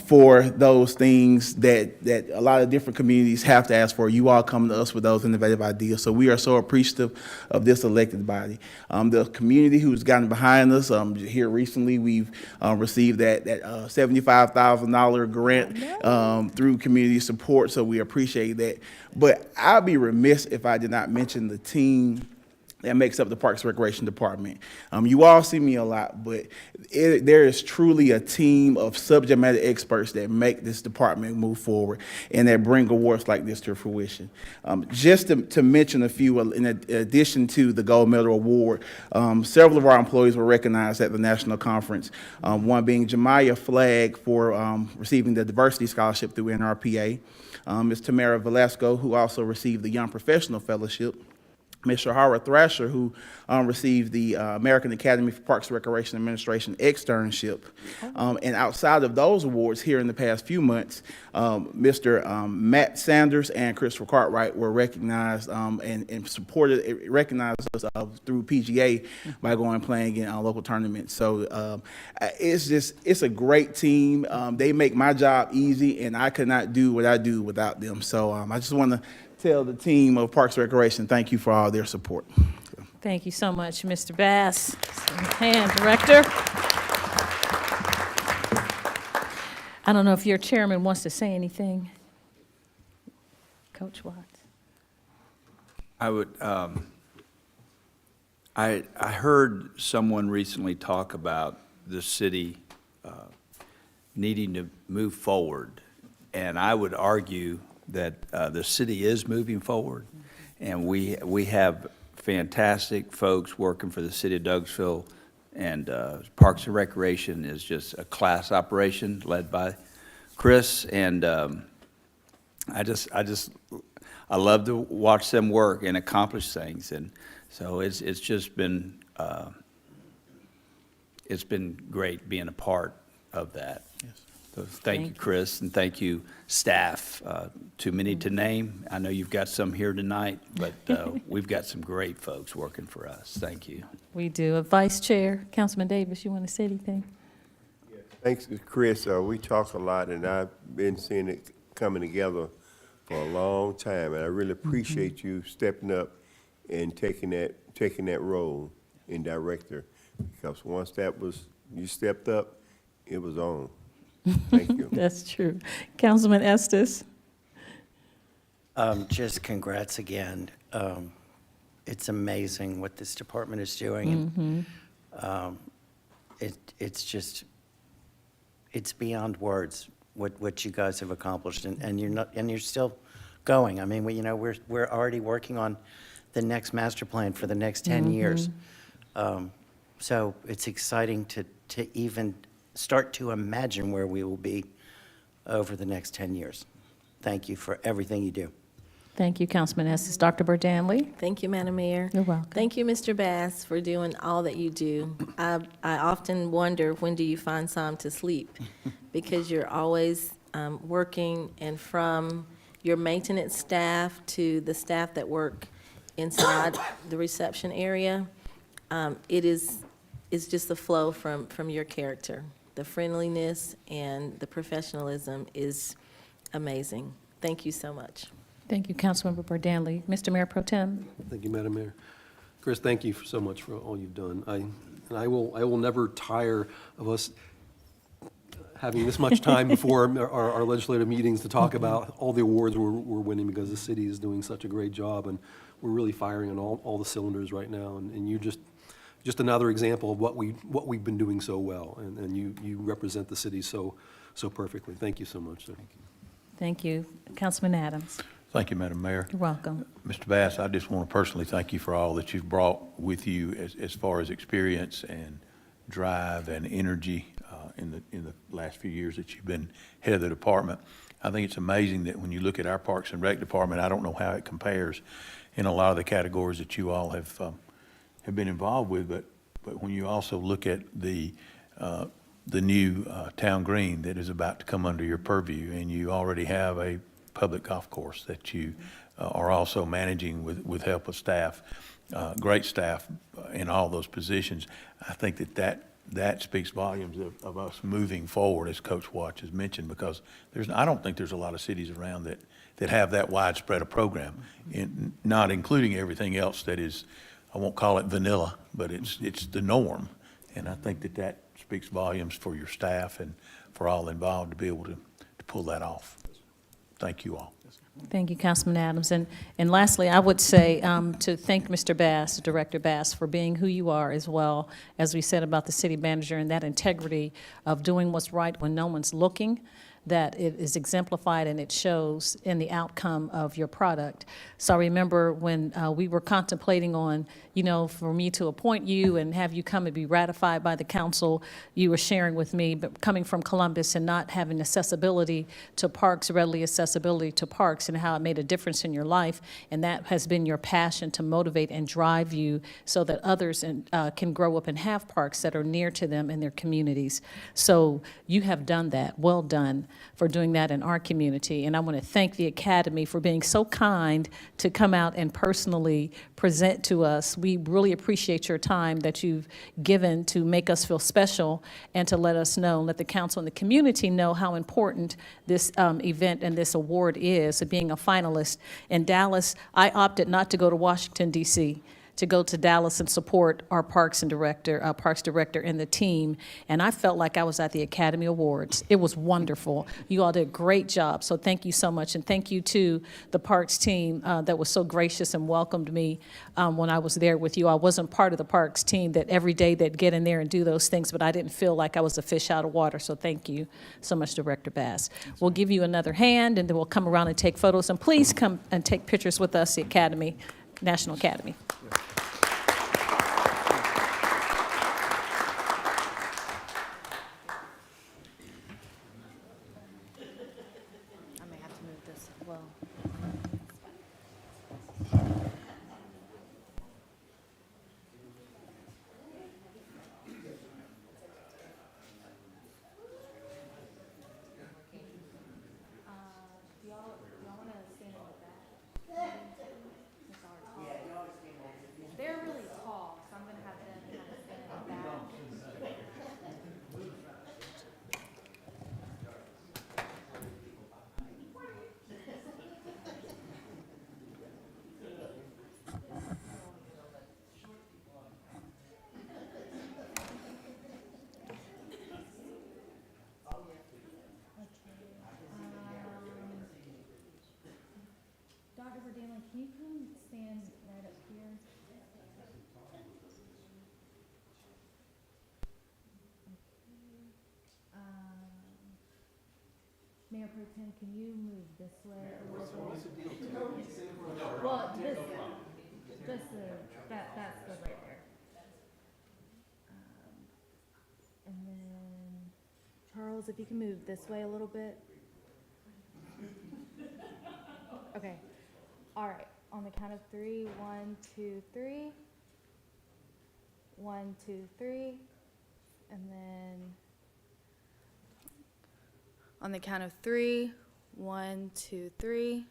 for those things that a lot of different communities have to ask for. You all come to us with those innovative ideas. So we are so appreciative of this elected body. The community who's gotten behind us, here recently we've received that $75,000 grant through community support, so we appreciate that. But I'd be remiss if I did not mention the team that makes up the Parks and Recreation Department. You all see me a lot, but there is truly a team of subject matter experts that make this department move forward and that bring awards like this to fruition. Just to mention a few, in addition to the Gold Medal Award, several of our employees were recognized at the national conference, one being Jemiah Flagg for receiving the Diversity Scholarship through NRPA, Ms. Tamara Velasco, who also received the Young Professional Fellowship, Ms. Shahara Thrasher, who received the American Academy for Parks and Recreation Administration externship. And outside of those awards, here in the past few months, Mr. Matt Sanders and Christopher Cartwright were recognized and supported, recognized us through PGA by going and playing in local tournaments. So it's a great team. They make my job easy, and I could not do what I do without them. So I just want to tell the team of Parks and Recreation, thank you for all their support. Thank you so much, Mr. Bass. And Director. I don't know if your chairman wants to say anything. Coach Watts. I would, I heard someone recently talk about the city needing to move forward, and I would argue that the city is moving forward, and we have fantastic folks working for the city of Douglasville, and Parks and Recreation is just a class operation led by Chris, and I love to watch them work and accomplish things, and so it's just been great being a part of that. Yes. So thank you, Chris, and thank you, staff. Too many to name. I know you've got some here tonight, but we've got some great folks working for us. Thank you. We do. Vice Chair, Councilman Davis, you want to say anything? Thanks to Chris, we talk a lot, and I've been seeing it coming together for a long time, and I really appreciate you stepping up and taking that role in director, because once you stepped up, it was on. Thank you. That's true. Councilman Estes. Just congrats again. It's amazing what this department is doing. It's beyond words what you guys have accomplished, and you're still going. I mean, we're already working on the next master plan for the next 10 years. So it's exciting to even start to imagine where we will be over the next 10 years. Thank you for everything you do. Thank you, Councilman Estes. Dr. Burdanley? Thank you, Madam Mayor. You're welcome. Thank you, Mr. Bass, for doing all that you do. I often wonder, when do you find time to sleep? Because you're always working, and from your maintenance staff to the staff that work inside the reception area, it's just the flow from your character. The friendliness and the professionalism is amazing. Thank you so much. Thank you, Councilmember Burdanley. Mr. Mayor Pro Tem? Thank you, Madam Mayor. Chris, thank you so much for all you've done. I will never tire of us having this much time before our legislative meetings to talk about all the awards we're winning, because the city is doing such a great job, and we're really firing on all the cylinders right now. And you just another example of what we've been doing so well, and you represent the city so perfectly. Thank you so much, sir. Thank you. Councilman Adams? Thank you, Madam Mayor. You're welcome. Mr. Bass, I just want to personally thank you for all that you've brought with you as far as experience and drive and energy in the last few years that you've been head of the department. I think it's amazing that when you look at our Parks and Rec department, I don't know how it compares in a lot of the categories that you all have been involved with, but when you also look at the new town green that is about to come under your purview, and you already have a public golf course that you are also managing with help of staff, great staff in all those positions. I think that speaks volumes of us moving forward, as Coach Watts has mentioned, because I don't think there's a lot of cities around that have that widespread a program, not including everything else that is, I won't call it vanilla, but it's the norm. And I think that speaks volumes for your staff and for all involved to be able to pull that off. Thank you all. Thank you, Councilman Adams. And lastly, I would say to thank Mr. Bass, Director Bass, for being who you are, as well as we said about the city manager, and that integrity of doing what's right when no one's looking, that it is exemplified and it shows in the outcome of your product. So I remember when we were contemplating on, for me to appoint you and have you come and be ratified by the council, you were sharing with me, but coming from Columbus and not having accessibility to parks, readily accessibility to parks, and how it made a difference in your life. And that has been your passion to motivate and drive you so that others can grow up and have parks that are near to them in their communities. So you have done that. Well done for doing that in our community. And I want to thank the Academy for being so kind to come out and personally present to us. We really appreciate your time that you've given to make us feel special and to let us know, let the council and the community know how important this event and this award is, of being a finalist. In Dallas, I opted not to go to Washington, D.C., to go to Dallas and support our parks director and the team. And I felt like I was at the Academy Awards. It was wonderful. You all did a great job. So thank you so much. And thank you to the parks team that was so gracious and welcomed me when I was there with you. I wasn't part of the parks team that every day they'd get in there and do those things, but I didn't feel like I was a fish out of water. So thank you so much, Director Bass. We'll give you another hand, and then we'll come around and take photos. And please come and take pictures with us, the Academy, National Academy. I may have to move this as well. They're really tall, so I'm gonna have them kind of stand in the back. Dr. Burdanley, can you come stand right up here? Mayor Pro Tem, can you move this way a little bit? Well, that's the right there. And then, Charles, if you can move this way a little bit. All right, on the count of 3, 1, 2, 3. 1, 2, 3. And then on the count of 3, 1, 2, 3.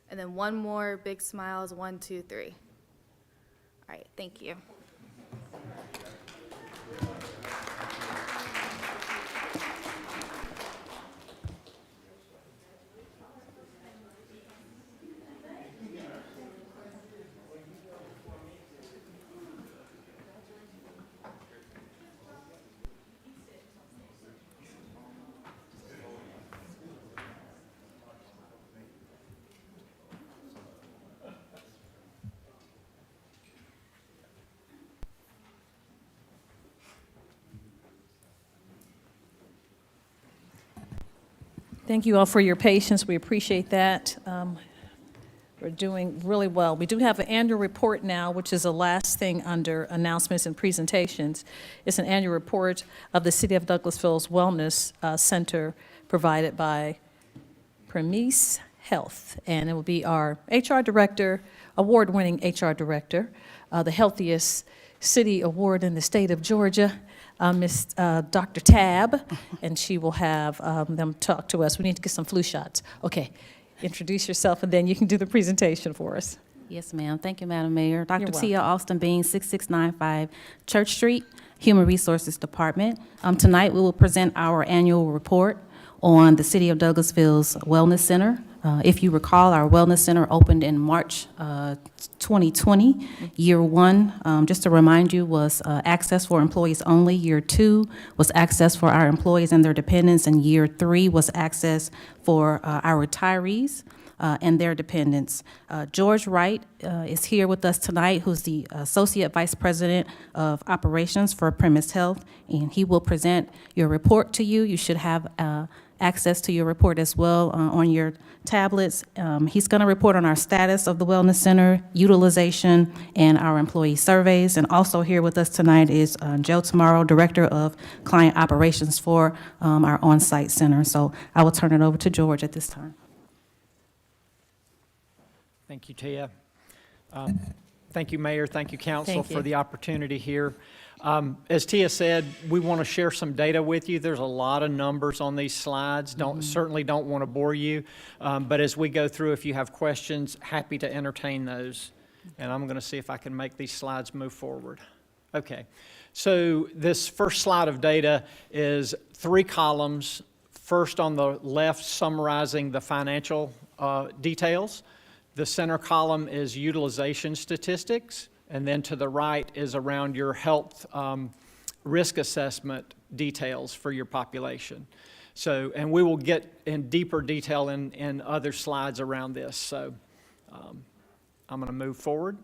And then one more big smiles, 1, 2, 3. All right, thank you. Thank you all for your patience. We appreciate that. We're doing really well. We do have an annual report now, which is the last thing under announcements and presentations. It's an annual report of the City of Douglasville's Wellness Center provided by Premise Health. And it will be our HR director, award-winning HR director, the healthiest city award in the state of Georgia, Miss Dr. Tab, and she will have them talk to us. We need to get some flu shots. Okay, introduce yourself, and then you can do the presentation for us. Yes, ma'am. Thank you, Madam Mayor. Dr. You're Tia Austin Bean, 6695 Church Street, Human Resources Department. Tonight, we will present our annual report on the City of Douglasville's Wellness Center. If you recall, our Wellness Center opened in March 2020. Year one, just to remind you, was access for employees only. Year two was access for our employees and their dependents, and year three was access for our retirees and their dependents. George Wright is here with us tonight, who's the Associate Vice President of Operations for Premise Health, and he will present your report to you. You should have access to your report as well on your tablets. He's going to report on our status of the Wellness Center, utilization, and our employee surveys. And also here with us tonight is Joe Tomorrow, Director of Client Operations for our on-site center. So I will turn it over to George at this time. Thank you, Tia. Thank you, Mayor. Thank you, Council, Thank you. for the opportunity here. As Tia said, we want to share some data with you. There's a lot of numbers on these slides. Certainly don't want to bore you. But as we go through, if you have questions, happy to entertain those. And I'm going to see if I can make these slides move forward. Okay. So this first slide of data is 3 columns. First on the left, summarizing the financial details. The center column is utilization statistics. And then to the right is around your health risk assessment details for your population. So, and we will get in deeper detail in other slides around this. So I'm going to move forward.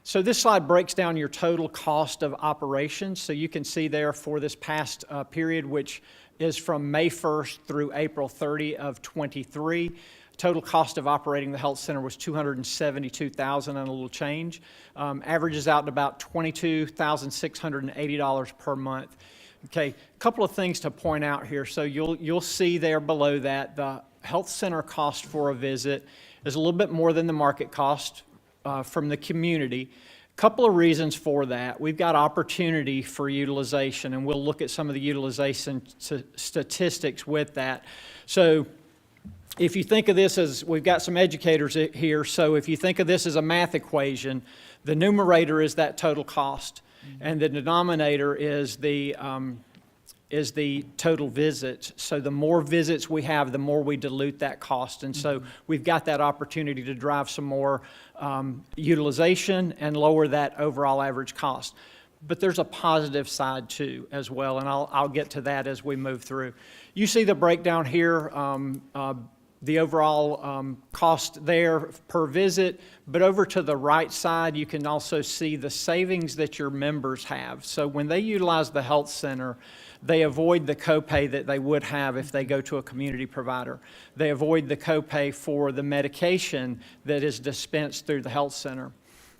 So this slide breaks down your total cost of operations. So you can see there for this past period, which is from May 1st through April 30 of 23. Total cost of operating the health center was $272,000 and a little change. Averages out to about $22,680 per month. Okay, a couple of things to point out here. So you'll see there below that the health center cost for a visit is a little bit more than the market cost from the community. Couple of reasons for that. We've got opportunity for utilization, and we'll look at some of the utilization statistics with that. So if you think of this as, we've got some educators here, so if you think of this as a math equation, the numerator is that total cost, and the denominator is the total visits. So the more visits we have, the more we dilute that cost. And so we've got that opportunity to drive some more utilization and lower that overall average cost. But there's a positive side too as well, and I'll get to that as we move through. You see the breakdown here, the overall cost there per visit, but over to the right side, you can also see the savings that your members have. So when they utilize the health center, they avoid the copay that they would have if they go to a community provider. They avoid the copay for the medication that is dispensed through the health center.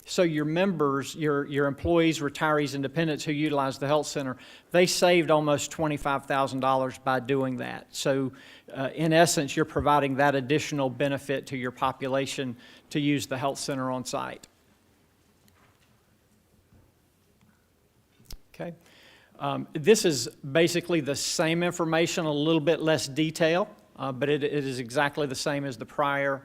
So your members, your employees, retirees, and dependents who utilize the health center, they saved almost $25,000 by doing that. So in essence, you're providing that additional benefit to your population to use the health center on site. Okay. This is basically the same information, a little bit less detail, but it is exactly the same as the prior.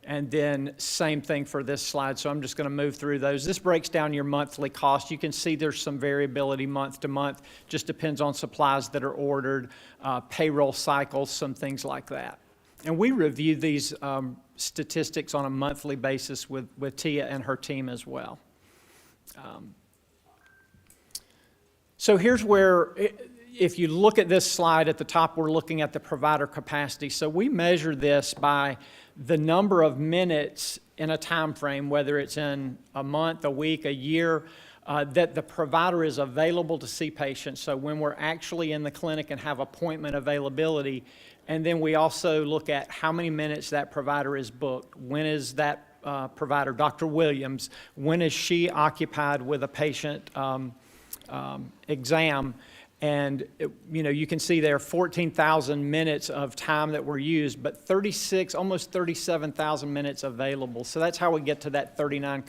And then same thing for this slide, so I'm just going to move through those. This breaks down your monthly cost. You can see there's some variability month to month, just depends on supplies that are ordered, payroll cycles, some things like that. And we review these statistics on a monthly basis with Tia and her team as well. So here's where, if you look at this slide at the top, we're looking at the provider capacity. So we measure this by the number of minutes in a time frame, whether it's in a month, a week, a year, that the provider is available to see patients. So when we're actually in the clinic and have appointment availability, and then we also look at how many minutes that provider is booked. When is that provider, Dr. Williams, when is she occupied with a patient exam? And, you can see there 14,000 minutes of time that were used, but almost 37,000 minutes available. So that's how we get to that 39%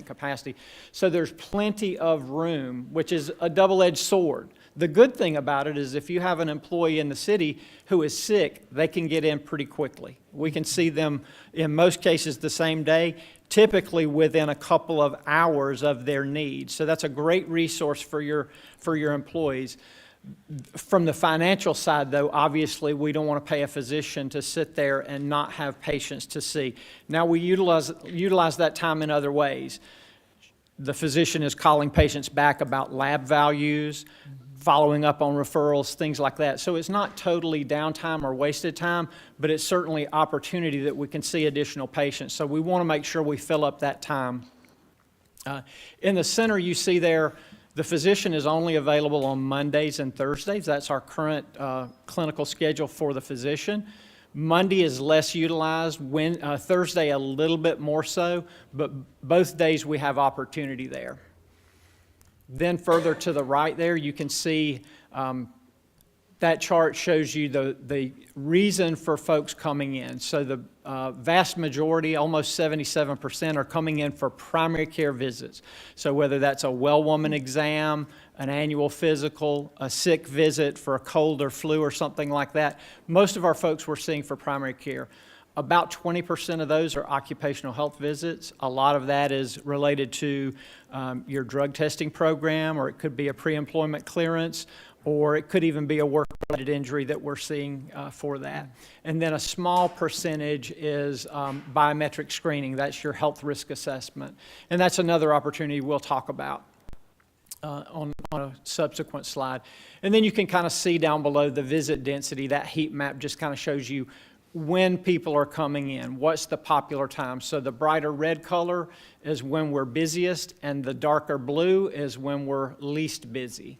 capacity. So there's plenty of room, which is a double-edged sword. The good thing about it is if you have an employee in the city who is sick, they can get in pretty quickly. We can see them, in most cases, the same day, typically within a couple of hours of their needs. So that's a great resource for your employees. From the financial side, though, obviously we don't want to pay a physician to sit there and not have patients to see. Now we utilize that time in other ways. The physician is calling patients back about lab values, following up on referrals, things like that. So it's not totally downtime or wasted time, but it's certainly opportunity that we can see additional patients. So we want to make sure we fill up that time. In the center, you see there, the physician is only available on Mondays and Thursdays. That's our current clinical schedule for the physician. Monday is less utilized, Thursday a little bit more so, but both days we have opportunity there. Then further to the right there, you can see that chart shows you the reason for folks coming in. So the vast majority, almost 77%, are coming in for primary care visits. So whether that's a well woman exam, an annual physical, a sick visit for a cold or flu or something like that, most of our folks we're seeing for primary care. About 20% of those are occupational health visits. A lot of that is related to your drug testing program, or it could be a pre-employment clearance, or it could even be a work-related injury that we're seeing for that. And then a small percentage is biometric screening. That's your health risk assessment. And that's another opportunity we'll talk about on a subsequent slide. And then you can kind of see down below the visit density. That heat map just kind of shows you when people are coming in, what's the popular time. So the brighter red color is when we're busiest, and the darker blue is when we're least busy.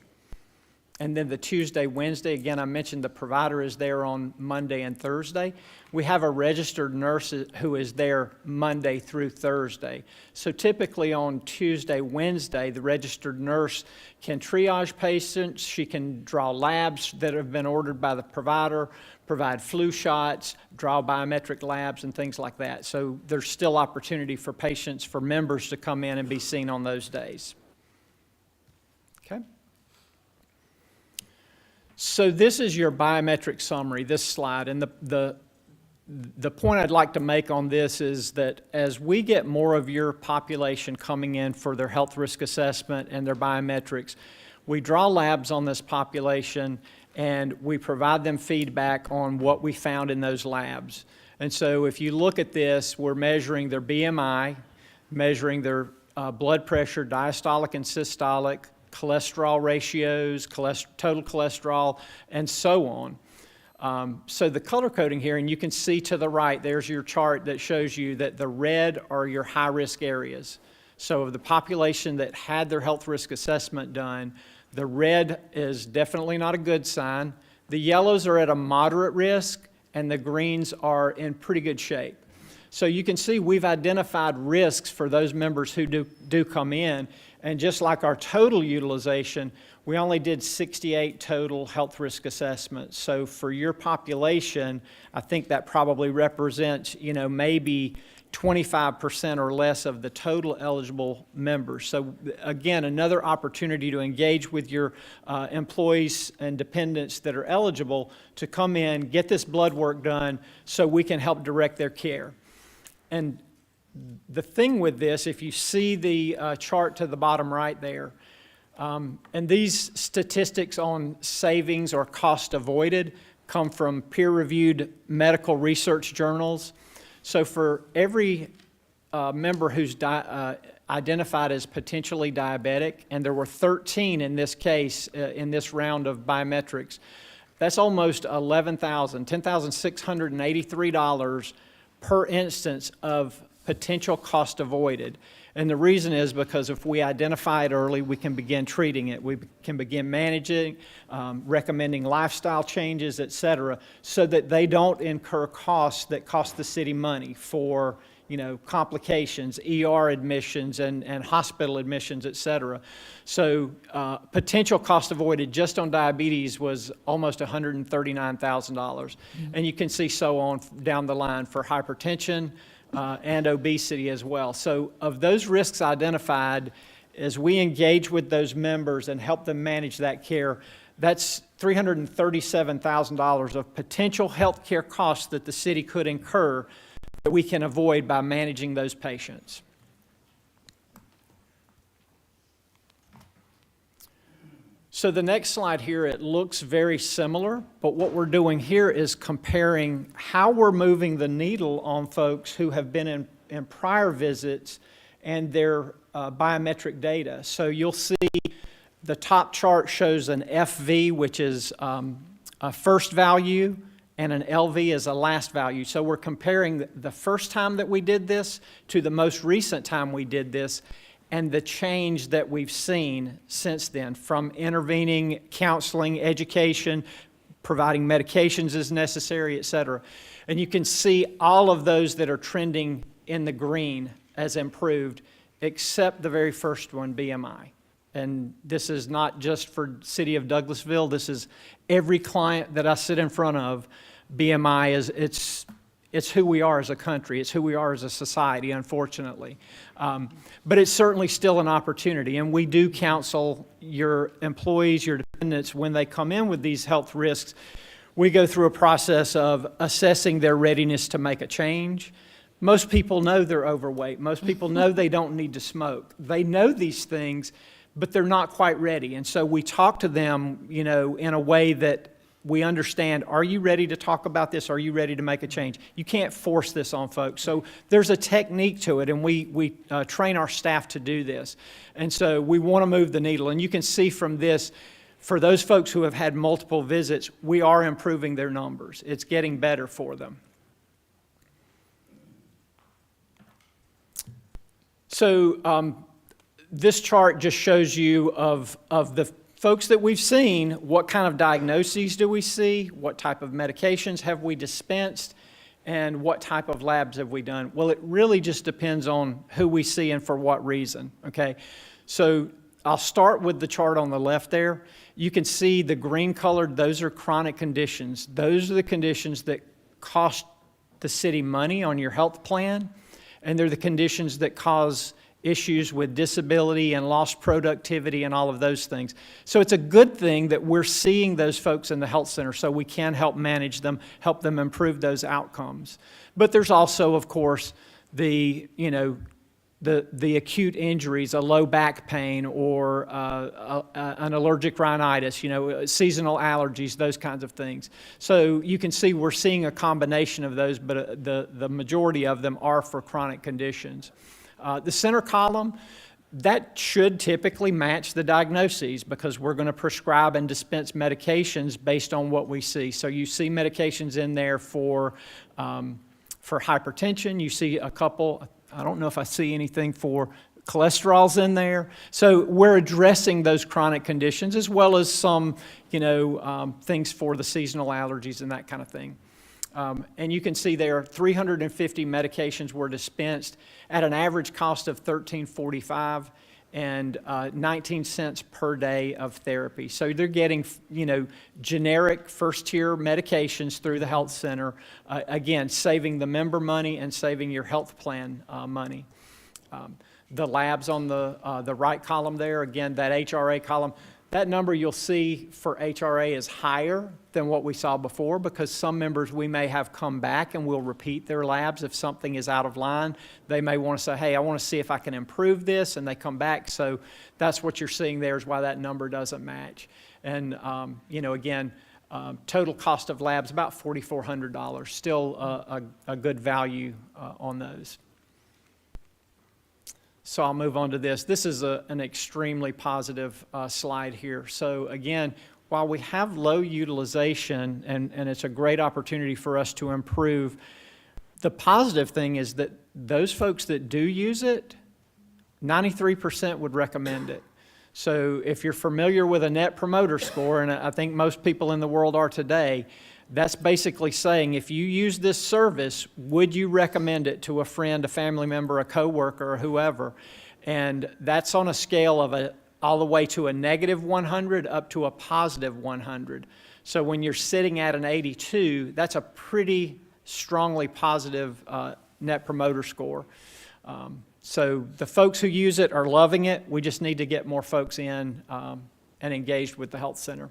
And then the Tuesday, Wednesday, again, I mentioned the provider is there on Monday and Thursday. We have a registered nurse who is there Monday through Thursday. So typically on Tuesday, Wednesday, the registered nurse can triage patients. She can draw labs that have been ordered by the provider, provide flu shots, draw biometric labs, and things like that. So there's still opportunity for patients, for members to come in and be seen on those days. Okay. So this is your biometric summary, this slide, and the point I'd like to make on this is that as we get more of your population coming in for their health risk assessment and their biometrics, we draw labs on this population and we provide them feedback on what we found in those labs. And so if you look at this, we're measuring their BMI, measuring their blood pressure, diastolic and systolic, cholesterol ratios, total cholesterol, and so on. So the color coding here, and you can see to the right, there's your chart that shows you that the red are your high-risk areas. So of the population that had their health risk assessment done, the red is definitely not a good sign. The yellows are at a moderate risk, and the greens are in pretty good shape. So you can see we've identified risks for those members who do come in. And just like our total utilization, we only did 68 total health risk assessments. So for your population, I think that probably represents, maybe 25% or less of the total eligible members. So again, another opportunity to engage with your employees and dependents that are eligible to come in, get this blood work done so we can help direct their care. And the thing with this, if you see the chart to the bottom right there, and these statistics on savings or cost avoided come from peer-reviewed medical research journals. So for every member who's identified as potentially diabetic, and there were 13 in this case, in this round of biometrics, that's almost $10,683 per instance of potential cost avoided. And the reason is because if we identify it early, we can begin treating it. We can begin managing, recommending lifestyle changes, et cetera, so that they don't incur costs that cost the city money for, complications, ER admissions, and hospital admissions, et cetera. So potential cost avoided just on diabetes was almost $139,000. And you can see so on down the line for hypertension, and obesity as well. So of those risks identified, as we engage with those members and help them manage that care, that's $337,000 of potential health care costs that the city could incur that we can avoid by managing those patients. So the next slide here, it looks very similar, but what we're doing here is comparing how we're moving the needle on folks who have been in prior visits and their biometric data. So you'll see the top chart shows an FV, which is a first value, and an LV is a last value. So we're comparing the first time that we did this to the most recent time we did this, and the change that we've seen since then, from intervening, counseling, education, providing medications as necessary, et cetera. And you can see all of those that are trending in the green as improved, except the very first one, BMI. And this is not just for City of Douglasville, this is every client that I sit in front of. BMI is, it's who we are as a country. It's who we are as a society, unfortunately. But it's certainly still an opportunity, and we do counsel your employees, your dependents, when they come in with these health risks. We go through a process of assessing their readiness to make a change. Most people know they're overweight. Most people know they don't need to smoke. They know these things, but they're not quite ready. And so we talk to them, in a way that we understand, are you ready to talk about this? Are you ready to make a change? You can't force this on folks. So there's a technique to it, and we train our staff to do this. And so we want to move the needle. And you can see from this, for those folks who have had multiple visits, we are improving their numbers. It's getting better for them. So this chart just shows you of the folks that we've seen, what kind of diagnoses do we see, what type of medications have we dispensed, and what type of labs have we done. Well, it really just depends on who we see and for what reason, okay? So I'll start with the chart on the left there. You can see the green colored, those are chronic conditions. Those are the conditions that cost the city money on your health plan, and they're the conditions that cause issues with disability and lost productivity and all of those things. So it's a good thing that we're seeing those folks in the health center so we can help manage them, help them improve those outcomes. But there's also, of course, the acute injuries, a low back pain or an allergic rhinitis, seasonal allergies, those kinds of things. So you can see we're seeing a combination of those, but the majority of them are for chronic conditions. The center column, that should typically match the diagnoses because we're going to prescribe and dispense medications based on what we see. So you see medications in there for hypertension. You see a couple, I don't know if I see anything for cholesterol's in there. So we're addressing those chronic conditions as well as some, things for the seasonal allergies and that kind of thing. And you can see there, 350 medications were dispensed at an average cost of $13.45 and 19 cents per day of therapy. So they're getting, generic first-tier medications through the health center, again, saving the member money and saving your health plan money. The labs on the right column there, again, that HRA column, that number you'll see for HRA is higher than what we saw before because some members we may have come back and will repeat their labs if something is out of line. They may want to say, hey, I want to see if I can improve this, and they come back. So that's what you're seeing there is why that number doesn't match. And, again, total cost of labs about $4,400, still a good value on those. So I'll move on to this. This is an extremely positive slide here. So again, while we have low utilization, and it's a great opportunity for us to improve, the positive thing is that those folks that do use it, 93% would recommend it. So if you're familiar with a Net Promoter Score, and I think most people in the world are today, that's basically saying if you use this service, would you recommend it to a friend, a family member, a coworker, or whoever? And that's on a scale of all the way to a negative 100 up to a positive 100. So when you're sitting at an 82, that's a pretty strongly positive Net Promoter Score. So the folks who use it are loving it. We just need to get more folks in and engaged with the health center.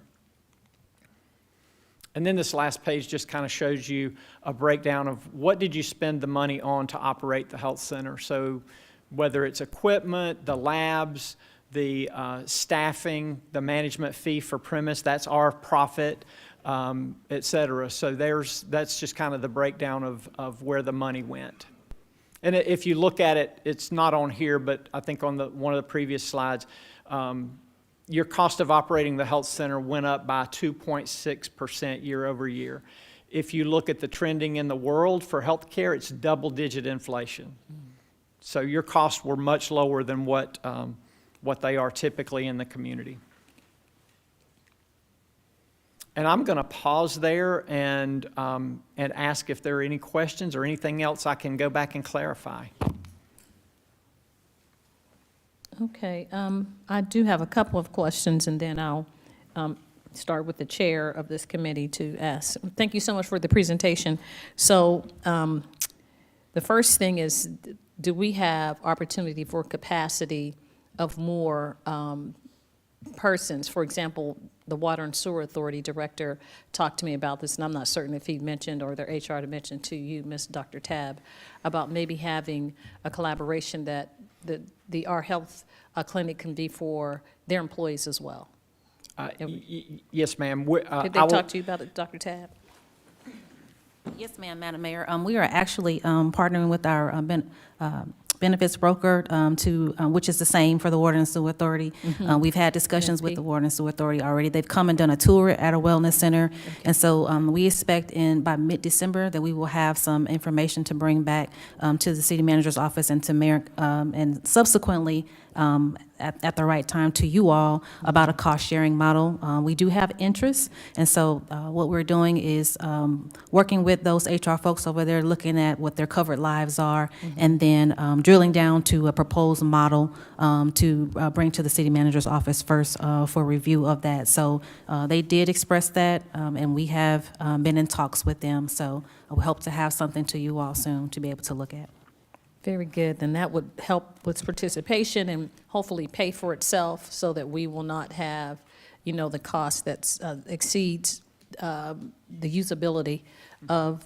And then this last page just kind of shows you a breakdown of what did you spend the money on to operate the health center. So whether it's equipment, the labs, the staffing, the management fee for premise, that's our profit, et cetera. So that's just kind of the breakdown of where the money went. And if you look at it, it's not on here, but I think on one of the previous slides, your cost of operating the health center went up by 2.6% year over year. If you look at the trending in the world for healthcare, it's double-digit inflation. So your costs were much lower than what they are typically in the community. And I'm going to pause there and ask if there are any questions or anything else I can go back and clarify. Okay, I do have a couple of questions, and then I'll start with the chair of this committee to ask. Thank you so much for the presentation. So the first thing is, do we have opportunity for capacity of more persons? For example, the Water and Sewer Authority Director talked to me about this, and I'm not certain if he mentioned or their HR mentioned to you, Dr. Tabb, about maybe having a collaboration that our health clinic can be for their employees as well. Yes, ma'am. Did they talk to you about it, Dr. Tabb? Yes, ma'am, Madam Mayor. We are actually partnering with our benefits broker, which is the same for the Water and Sewer Authority. We've had discussions with the Water and Sewer Authority already. They've come and done a tour at a wellness center. And so we expect by mid-December that we will have some information to bring back to the city manager's office and to mayor, and subsequently at the right time to you all about a cost-sharing model. We do have interest, and so what we're doing is working with those HR folks over there, looking at what their covered lives are, and then drilling down to a proposed model to bring to the city manager's office first for review of that. So they did express that, and we have been in talks with them, so we hope to have something to you all soon to be able to look at. Very good. Then that would help with participation and hopefully pay for itself so that we will not have, the cost that exceeds the usability of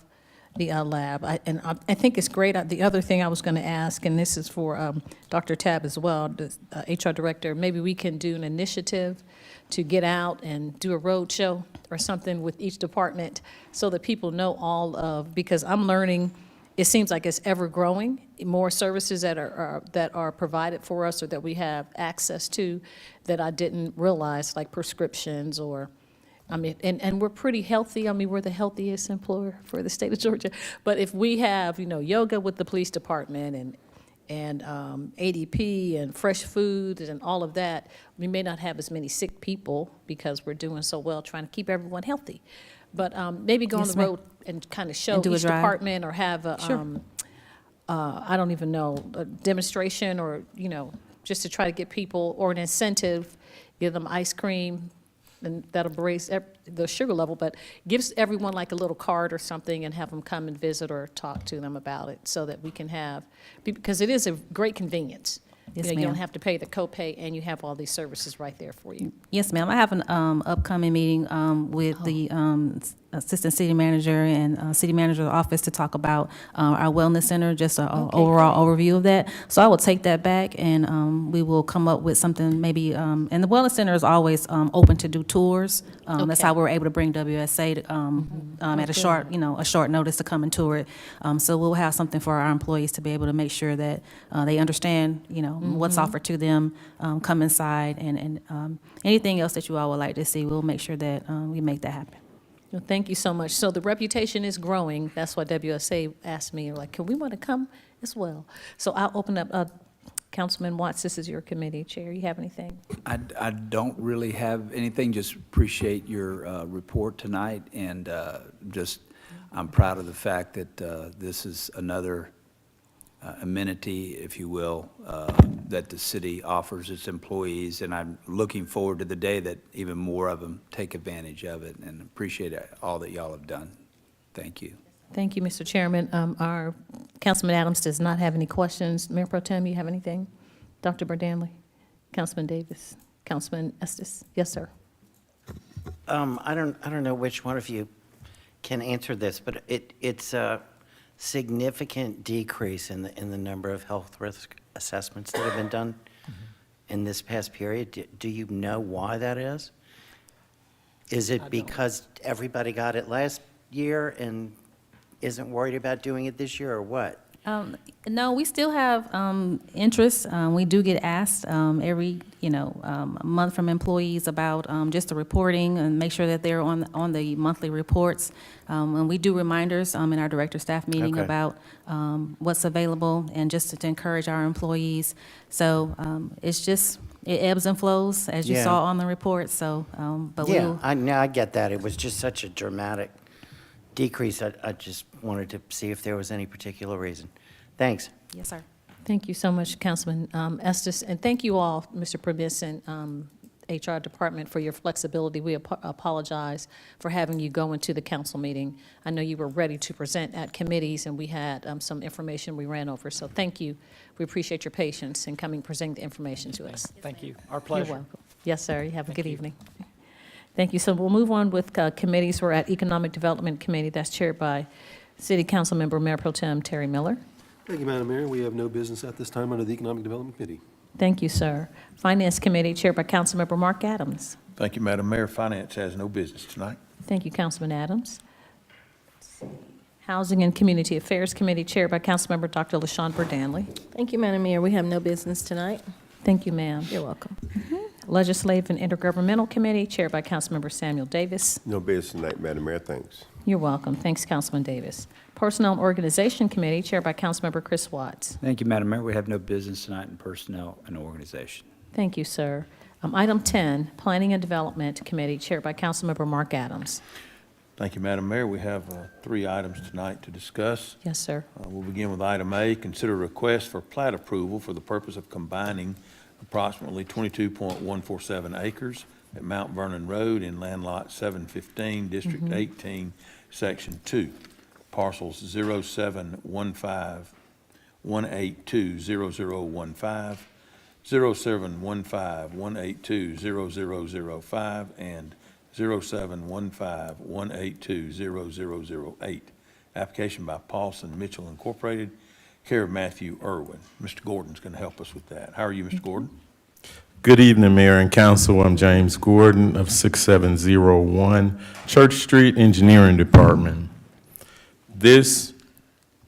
the lab. I think it's great. The other thing I was going to ask, and this is for Dr. Tabb as well, the HR director, maybe we can do an initiative to get out and do a road show or something with each department so that people know all of, because I'm learning. It seems like it's ever growing, more services that are provided for us or that we have access to that I didn't realize, like prescriptions or, and we're pretty healthy. We're the healthiest employer for the state of Georgia. But if we have, yoga with the police department and ADP and fresh foods and all of that, we may not have as many sick people because we're doing so well trying to keep everyone healthy. But maybe go on Yes, the ma'am. road and kind of show And do a each drive. department, or have a, Sure. I don't even know, a demonstration, or, just to try to get people, or an incentive, give them ice cream, and that'll raise the sugar level, but gives everyone like a little card or something, and have them come and visit or talk to them about it, so that we can have, because it is a great convenience. Yes, You don't ma'am. have to pay the copay, and you have all these services right there for you. Yes, ma'am. I have an upcoming meeting with the Assistant City Manager and City Manager's Office to talk about our Wellness Center, just an overall overview of that. So I will take that back, and we will come up with something maybe, and the Wellness Center is always open to do tours. That's Okay. how we were able to bring WSA to, at a short, a short notice to come and tour it. So we'll have something for our employees to be able to make sure that they understand, what's offered to them, come inside, and anything else that you all would like to see, we'll make sure that we make that happen. Well, thank you so much. So the reputation is growing. That's why WSA asked me, like, can we want to come as well? So I'll open up, Councilman Watts, this is your committee chair. You have anything? I don't really have anything, just appreciate your report tonight, and I'm proud of the fact that this is another amenity, if you will, that the city offers its employees, and I'm looking forward to the day that even more of them take advantage of it, and appreciate all that y'all have done. Thank you. Thank you, Mr. Chairman. Our Councilman Adams does not have any questions. Mayor Pro Tem, you have anything? Dr. Burdanley? Councilman Davis? Councilman Estes? Yes, sir. I don't know which one of you can answer this, but it's a significant decrease in the number of health risk assessments that have been done in this past period. Do you know why that is? Is it because everybody got it last year and isn't worried about doing it this year, or what? No, we still have interest. We do get asked every, month from employees about just the reporting and make sure that they're on the monthly reports. And we do reminders in our director staff meeting Okay. about what's available, and just to encourage our employees. So it's just, it ebbs and flows, as you Yeah. saw on the report, so, but Yeah, we'll. I get that. It was just such a dramatic decrease. I just wanted to see if there was any particular reason. Thanks. Yes, sir. Thank you so much, Councilman Estes, and thank you all, Mr. Premis and HR Department, for your flexibility. We apologize for having you go into the council meeting. I know you were ready to present at committees, and we had some information we ran over, so thank you. We appreciate your patience in coming, presenting the information to us. Thank you. Our You're pleasure. welcome. Yes, sir. You have a Thank good you. evening. Thank you. So we'll move on with committees. We're at Economic Development Committee. That's chaired by City Council Member Mayor Pro Tem Terry Miller. Thank you, Madam Mayor. We have no business at this time under the Economic Development Committee. Thank you, sir. Finance Committee chaired by Councilmember Mark Adams. Thank you, Madam Mayor. Finance has no business tonight. Thank you, Councilman Adams. Housing and Community Affairs Committee chaired by Councilmember Dr. LaShawn Burdanley. Thank you, Madam Mayor. We have no business tonight. Thank you, ma'am. You're welcome. Legislative and Intergovernmental Committee chaired by Councilmember Samuel Davis. No business tonight, Madam Mayor, thanks. You're welcome. Thanks, Councilman Davis. Personnel and Organization Committee chaired by Councilmember Chris Watts. Thank you, Madam Mayor. We have no business tonight in personnel and organization. Thank you, sir. Item 10, Planning and Development Committee chaired by Councilmember Mark Adams. Thank you, Madam Mayor. We have 3 items tonight to discuss. Yes, sir. We'll begin with item A, consider request for plat approval for the purpose of combining approximately 22.147 acres at Mount Vernon Road in land lot 715, District 18, Section 2, parcels 0715-182-0015, 0715-182-0005, and 0715-182-0008. Application by Paulson Mitchell Incorporated, care of Matthew Irwin. Mr. Gordon's going to help us with that. How are you, Mr. Gordon? Good evening, Mayor and Council. I'm James Gordon of 6701 Church Street Engineering Department. This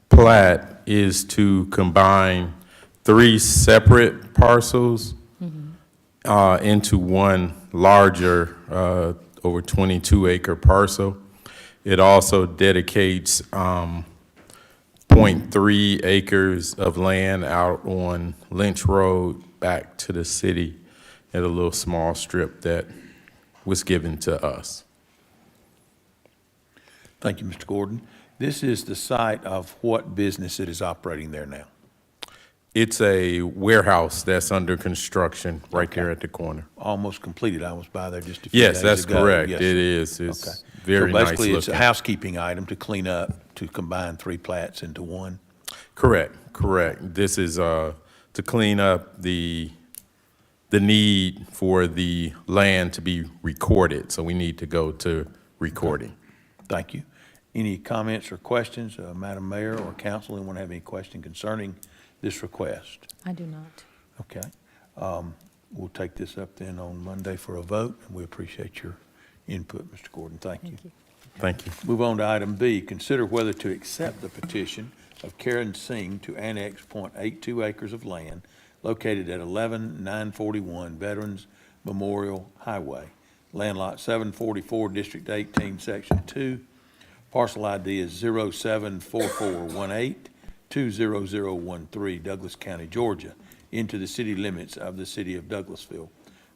plat is to combine 3 separate parcels into one larger, over 22-acre parcel. It also dedicates 0.3 acres of land out on Lynch Road back to the city at a little small strip that was given to us. Thank you, Mr. Gordon. This is the site of what business that is operating there now? It's a warehouse that's under construction right there at the corner. Almost completed. I was by there just a few days ago. Yes, that's correct. Yes, It sir. is. It's Okay. very So nice basically, it's a looking. housekeeping item to clean up, to combine 3 plats into one. Correct, correct. This is to clean up the need for the land to be recorded, so we need to go to recording. Thank you. Any comments or questions, Madam Mayor or council? Anyone have any question concerning this request? I do not. Okay. We'll take this up then on Monday for a vote, and we appreciate your input, Mr. Gordon. Thank you. Thank you. Move on to item B, consider whether to accept the petition of Karen Singh to annex .82 acres of land located at 11941 Veterans Memorial Highway, land lot 744, District 18, Section 2. Parcel ID is 074418-20013, Douglas County, Georgia, into the city limits of the city of Douglasville.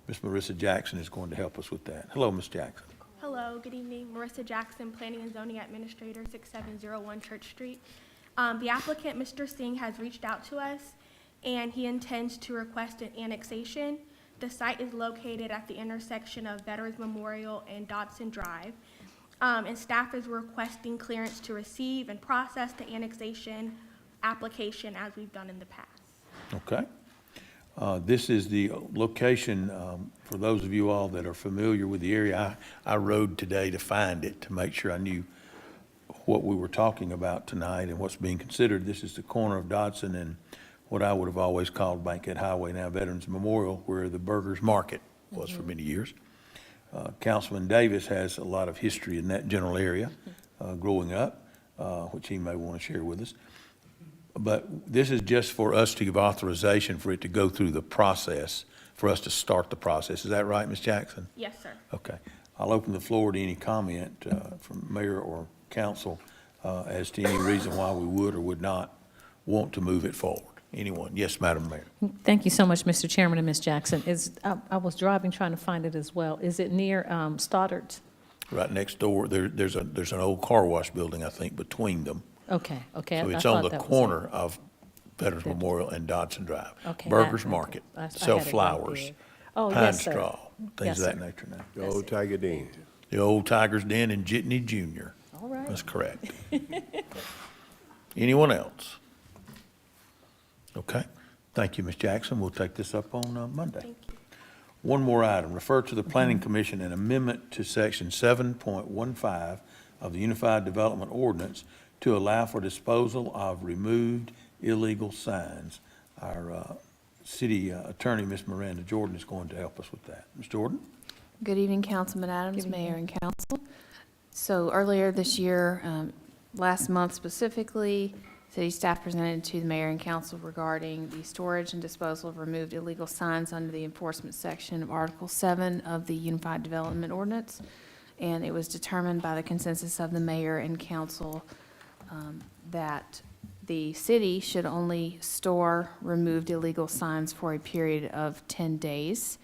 Ms. Marissa Jackson is going to help us with that. Hello, Ms. Jackson. Hello, good evening. Marissa Jackson, Planning and Zoning Administrator, 6701 Church Street. The applicant, Mr. Singh, has reached out to us, and he intends to request an annexation. The site is located at the intersection of Veterans Memorial and Dodson Drive, and staff is requesting clearance to receive and process the annexation application as we've done in the past. Okay. This is the location, for those of you all that are familiar with the area, I rode today to find it, to make sure I knew what we were talking about tonight and what's being considered. This is the corner of Dodson and what I would have always called Bankhead Highway, now Veterans Memorial, where the Burgers Market was for many years. Councilman Davis has a lot of history in that general area growing up, which he may want to share with us. But this is just for us to give authorization for it to go through the process, for us to start the process. Is that right, Ms. Jackson? Yes, sir. Okay. I'll open the floor to any comment from mayor or council as to any reason why we would or would not want to move it forward. Anyone? Yes, Madam Mayor. Thank you so much, Mr. Chairman and Ms. Jackson. I was driving trying to find it as well. Is it near Stoddard's? Right next door, there's an old car wash building, I think, between them. Okay. So I it's on thought the that was it. corner of Veterans Memorial and Dodson Drive. Okay, Burgers okay. Market, I had it sell right flowers, there. Oh, pine yes, sir. straw, things Yes, of that sir. nature now. The old Tiger Den. The old Tiger's Den and Jitney Jr. All right. That's correct. Anyone else? Okay. Thank you, Ms. Jackson. We'll take this up on Monday. Thank you. One more item. Refer to the Planning Commission an amendment to Section 7.15 of the Unified Development Ordinance to allow for disposal of removed illegal signs. Our city attorney, Ms. Miranda Jordan, is going to help us with that. Ms. Jordan? Good evening, Councilman Adams, Mayor and Council. So earlier this year, last month specifically, city staff presented to the mayor and council regarding the storage and disposal of removed illegal signs under the enforcement section of Article 7 of the Unified Development Ordinance. And it was determined by the consensus of the mayor and council that the city should only store removed illegal signs for a period of 10 days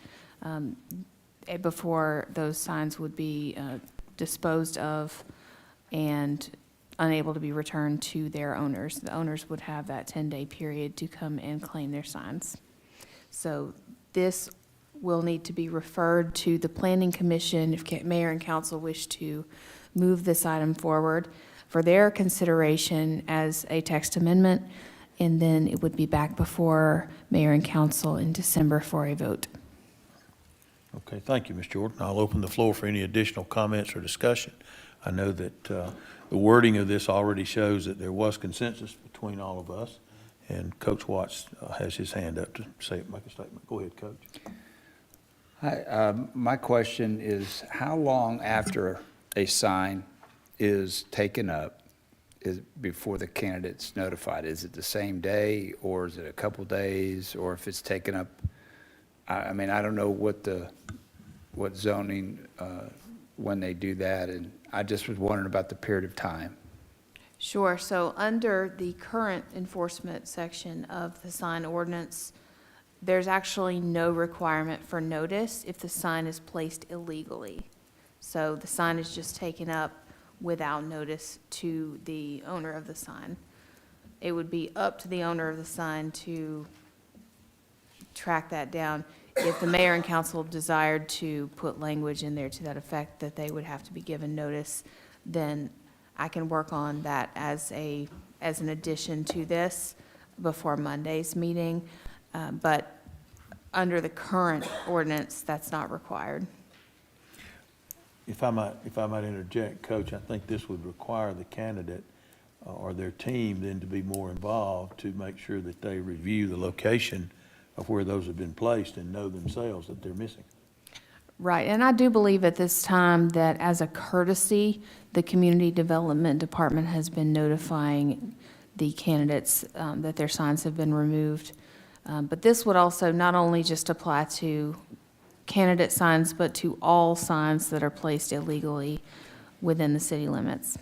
before those signs would be disposed of and unable to be returned to their owners. The owners would have that 10-day period to come and claim their signs. So this will need to be referred to the Planning Commission if mayor and council wish to move this item forward for their consideration as a text amendment, and then it would be back before mayor and council in December for a vote. Okay, thank you, Ms. Jordan. I'll open the floor for any additional comments or discussion. I know that the wording of this already shows that there was consensus between all of us, and Coach Watts has his hand up to make a statement. Go ahead, Coach. Hi, my question is, how long after a sign is taken up before the candidate's notified? Is it the same day, or is it a couple days, or if it's taken up? I mean, I don't know what zoning, when they do that, and I just was wondering about the period of time. Sure. So under the current enforcement section of the sign ordinance, there's actually no requirement for notice if the sign is placed illegally. So the sign is just taken up without notice to the owner of the sign. It would be up to the owner of the sign to track that down. If the mayor and council desired to put language in there to that effect, that they would have to be given notice, then I can work on that as an addition to this before Monday's meeting. But under the current ordinance, that's not required. If I might interject, Coach, I think this would require the candidate or their team then to be more involved to make sure that they review the location of where those have been placed and know themselves that they're missing. Right, and I do believe at this time that as a courtesy, the Community Development Department has been notifying the candidates that their signs have been removed. But this would also not only just apply to candidate signs, but to all signs that are placed illegally within the city limits.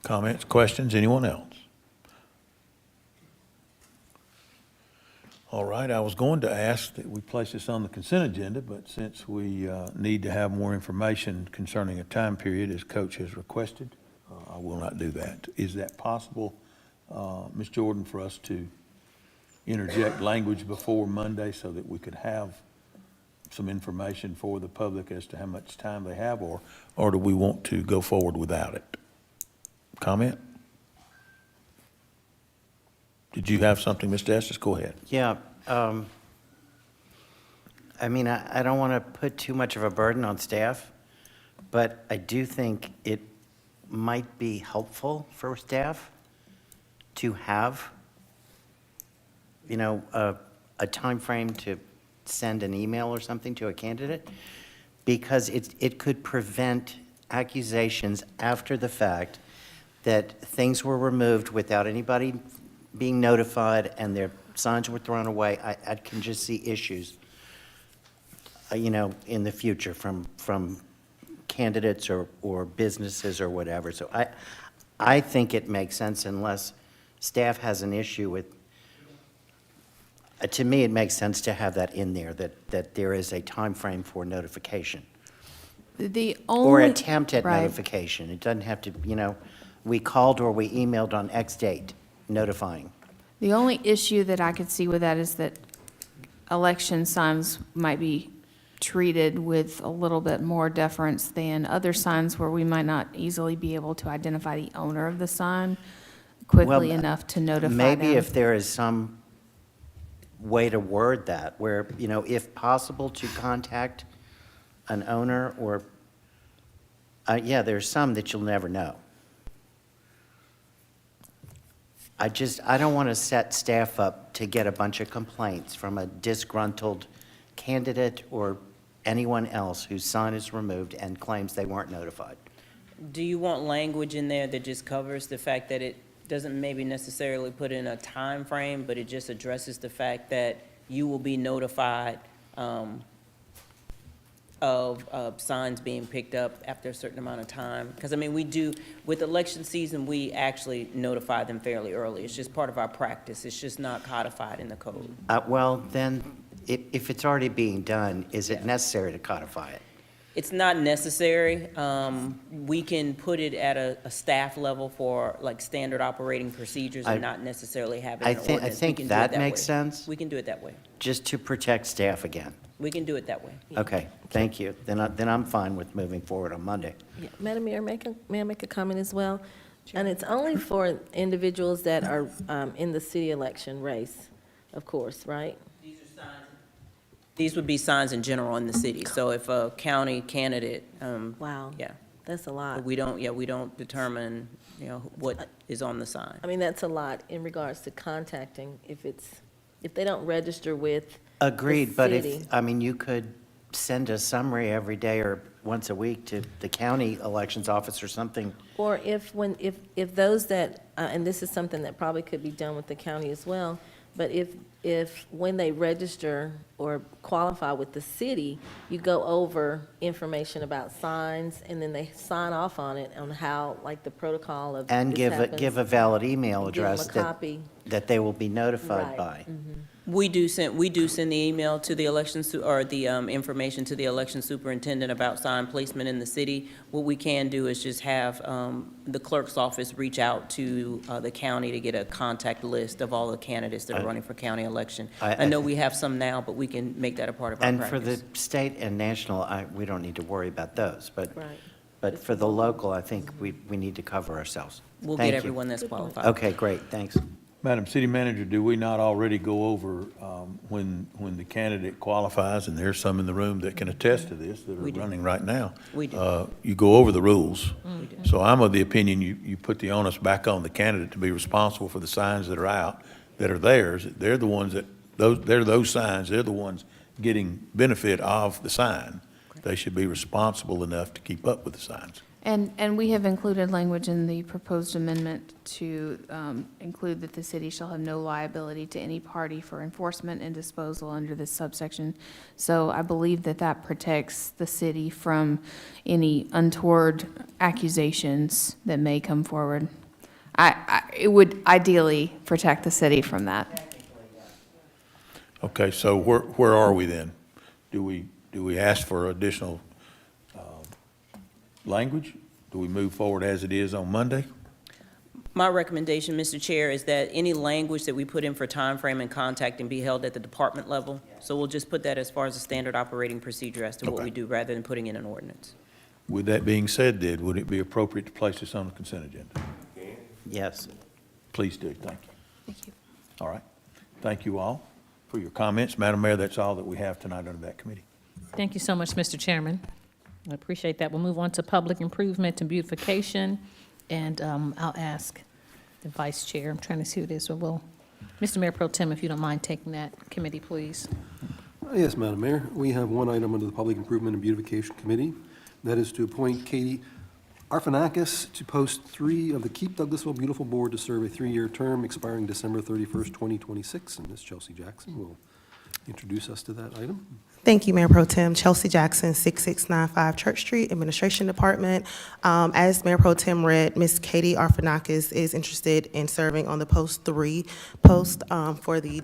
Comments, questions, anyone else? All right, I was going to ask that we place this on the consent agenda, but since we need to have more information concerning a time period, as Coach has requested, I will not do that. Is that possible, Ms. Jordan, for us to interject language before Monday so that we could have some information for the public as to how much time they have, or do we want to go forward without it? Comment? Did you have something, Mr. Estes? Go ahead. Yeah, I mean, I don't want to put too much of a burden on staff, but I do think it might be helpful for staff to have, you know, a timeframe to send an email or something to a candidate, because it could prevent accusations after the fact that things were removed without anybody being notified and their signs were thrown away. I can just see issues, you know, in the future from candidates or businesses or whatever. So I think it makes sense, unless staff has an issue with, to me, it makes sense to have that in there, that there is a time frame for notification. The only. Or attempt at Right. notification. It doesn't have to, you know, we called or we emailed on X date notifying. The only issue that I could see with that is that election signs might be treated with a little bit more deference than other signs where we might not easily be able to identify the owner of the sign quickly Well, enough to notify them. Maybe if there is some way to word that, where, you know, if possible, to contact an owner or, yeah, there's some that you'll never know. I don't want to set staff up to get a bunch of complaints from a disgruntled candidate or anyone else whose sign is removed and claims they weren't notified. Do you want language in there that just covers the fact that it doesn't maybe necessarily put in a time frame, but it just addresses the fact that you will be notified of signs being picked up after a certain amount of time? Because, I mean, we do, with election season, we actually notify them fairly early. It's just part of our practice. It's just not codified in the code. Well, then, if it's already being done, is it necessary to codify it? It's not necessary. We can put it at a staff level for like standard operating procedures and not necessarily have it in an ordinance. I We think can do it that way. makes sense. We can do it that way. Just to protect staff again. We can do it that way. Okay, thank you. Then I'm fine with moving forward on Monday. Yeah, Madam Mayor, may I make a comment as well? And it's only for individuals that are in the city election race, of course, right? These would be signs in general in the city. So if a county candidate, Wow. yeah. That's a lot. We don't determine, you know, what is on the sign. I mean, that's a lot in regards to contacting, if they don't register with the Agreed, but city. I mean, you could send a summary every day or once a week to the county elections office or something. Or if those that, and this is something that probably could be done with the county as well, but if when they register or qualify with the city, you go over information about signs, and then they sign off on it, on how, like, the protocol of And this give happens. a valid email Give them a address copy. that they will be notified Right. by. We do send the email to the or the information to the election superintendent about sign placement in the city. What we can do is just have the clerk's office reach out to the county to get a contact list of all the candidates that are running for county election. I know we have some now, but we can make that a part of our And practice. for the state and national, we don't need to worry about those, but, Right. but for the local, I think we need to cover ourselves. We'll Thank get you. everyone that's qualified. Okay, great, thanks. Madam City Manager, do we not already go over when the candidate qualifies, and there's some in the room that can attest to this, that are We do. running right now? We do. You go over the rules. So I'm of the opinion you put the onus back on the candidate to be responsible for the signs that are out, that are theirs. They're the ones those signs, they're the ones getting benefit of the sign. They should be responsible enough to keep up with the signs. And we have included language in the proposed amendment to include that the city shall have no liability to any party for enforcement and disposal under this subsection. So I believe that that protects the city from any untoward accusations that may come forward. It would ideally protect the city from that. Okay, so where are we then? Do we ask for additional language? Do we move forward as it is on Monday? My recommendation, Mr. Chair, is that any language that we put in for time frame and contact and be held at the department level. So we'll just put that as far as a standard operating procedure as to what we do rather than putting in an ordinance. With that being said, then, would it be appropriate to place this on the consent agenda? Yes. Please do, thank you. Thank you. All right. Thank you all for your comments. Madam Mayor, that's all that we have tonight under that committee. Thank you so much, Mr. Chairman. I appreciate that. We'll move on to public improvement and beautification, and I'll ask the vice chair. I'm trying to see who it is, but Mr. Mayor Pro Tem, if you don't mind taking that committee, please. Yes, Madam Mayor. We have one item under the Public Improvement and Beautification Committee. That is to appoint Katie Arfanakis to post 3 of the Keep Douglasville Beautiful Board to serve a 3-year term expiring December 31st, 2026. And Ms. Chelsea Jackson will introduce us to that item. Thank you, Mayor Pro Tem. Chelsea Jackson, 6695 Church Street, Administration Department. As Mayor Pro Tem read, Ms. Katie Arfanakis is interested in serving on the Post 3 post for the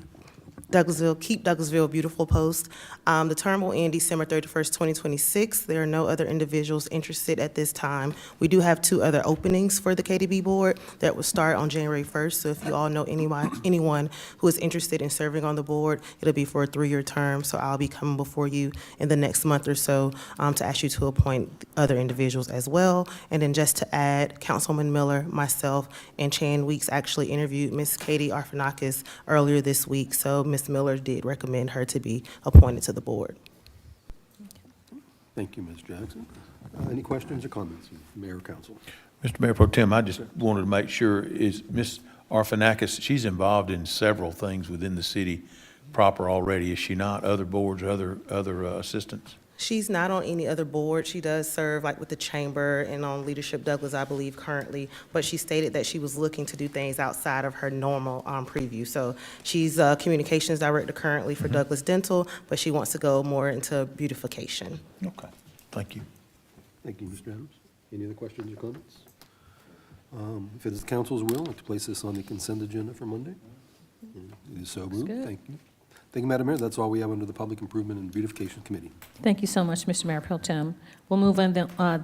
Keep Douglasville Beautiful post. The term will end December 31st, 2026. There are no other individuals interested at this time. We do have 2 other openings for the KDB board that will start on January 1st. So if you all know anyone who is interested in serving on the board, it'll be for a 3-year term. So I'll be coming before you in the next month or so to ask you to appoint other individuals as well. And then just to add, Councilwoman Miller, myself, and Chan Weeks actually interviewed Ms. Katie Arfanakis earlier this week. So Ms. Miller did recommend her to be appointed to the board. Thank you, Ms. Jackson. Any questions or comments, Mayor or Council? Mr. Mayor Pro Tem, I just wanted to make sure, is Ms. Arfanakis, she's involved in several things within the city proper already, is she not? Other boards, other assistants? She's not on any other board. She does serve like with the chamber and on Leadership Douglas, I believe, currently. But she stated that she was looking to do things outside of her normal preview. So she's communications director currently for Douglas Dental, but she wants to go more into beautification. Okay, thank you. Thank you, Mr. Adams. Any other questions or comments? If it is the council's will, I'd like to place this on the consent agenda for Monday. It is so moved. good. Thank you. Thank you, Madam Mayor. That's all we have under the Public Improvement and Beautification Committee. Thank you so much, Mr. Mayor Pro Tem. We'll move on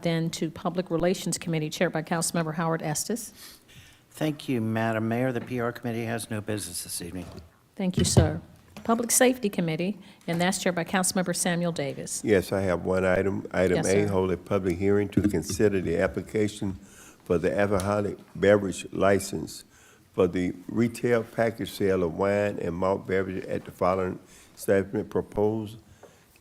then to Public Relations Committee, chaired by Councilmember Howard Estes. Thank you, Madam Mayor. The PR Committee has no business this evening. Thank you, sir. Public Safety Committee, and that's chaired by Councilmember Samuel Davis. Yes, I have one item. Item Yes, A, sir. hold a public hearing to consider the application for the alcoholic beverage license for the retail package sale of wine and malt beverage at the following establishment: proposed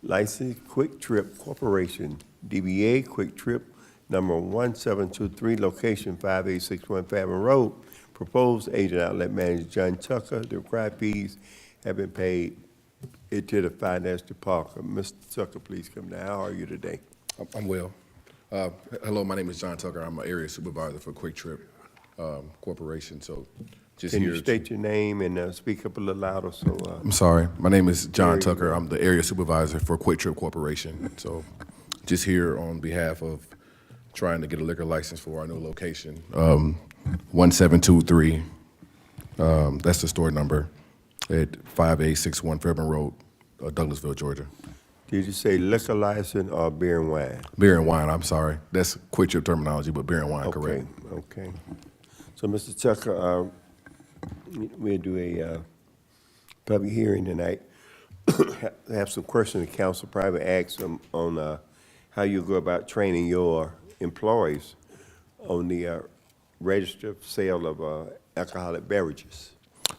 license Quick Trip Corporation, DBA Quick Trip, number 1723, location 5861 Fairmont Road. Proposed agent outlet manager John Tucker. The required fees have been paid to the finance department. Mr. Tucker, please come down. How are you today? I'm well. Hello, my name is John Tucker. I'm an area supervisor for Quick Trip Corporation. So just Can here. you state your name and speak up a little louder? So I'm sorry. My name is John Tucker. I'm the area supervisor for Quick Trip Corporation. So just here on behalf of trying to get a liquor license for our new location, 1723. That's the store number. at 5861 Fairburn Road, Douglasville, Georgia. Did you say liquor license or beer and wine? Beer and wine, I'm sorry. That's Quick Trip terminology, but beer and wine, Okay, correct. okay. So, Mr. Tucker, we'll do a public hearing tonight. Have some questions the council probably ask them on how you go about training your employees on the registered sale of alcoholic beverages.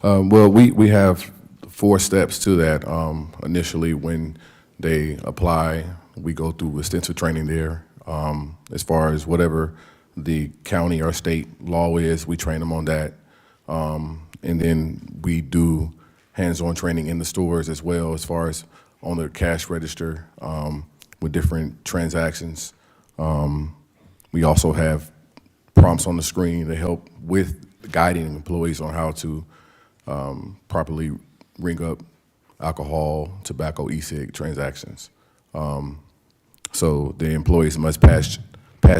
Well, we have 4 steps to that. Initially, when they apply, we go through extensive training there. As far as whatever the county or state law is, we train them on that. And then we do hands-on training in the stores as well, as far as on the cash register with different transactions. We also have prompts on the screen to help with guiding employees on how to properly ring up alcohol, tobacco, e-cig transactions. So the employees must pass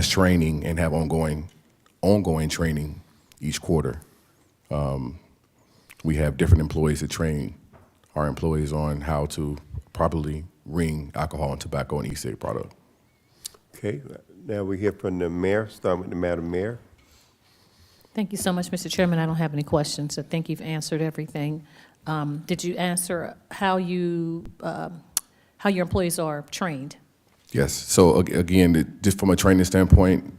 training and have ongoing training each quarter. We have different employees that train our employees on how to properly ring alcohol and tobacco and e-cig product. Okay, now we hear from the mayor, starting with the Madam Mayor. Thank you so much, Mr. Chairman. I don't have any questions. I think you've answered everything. Did you answer how your employees are trained? Yes, so again, just from a training standpoint,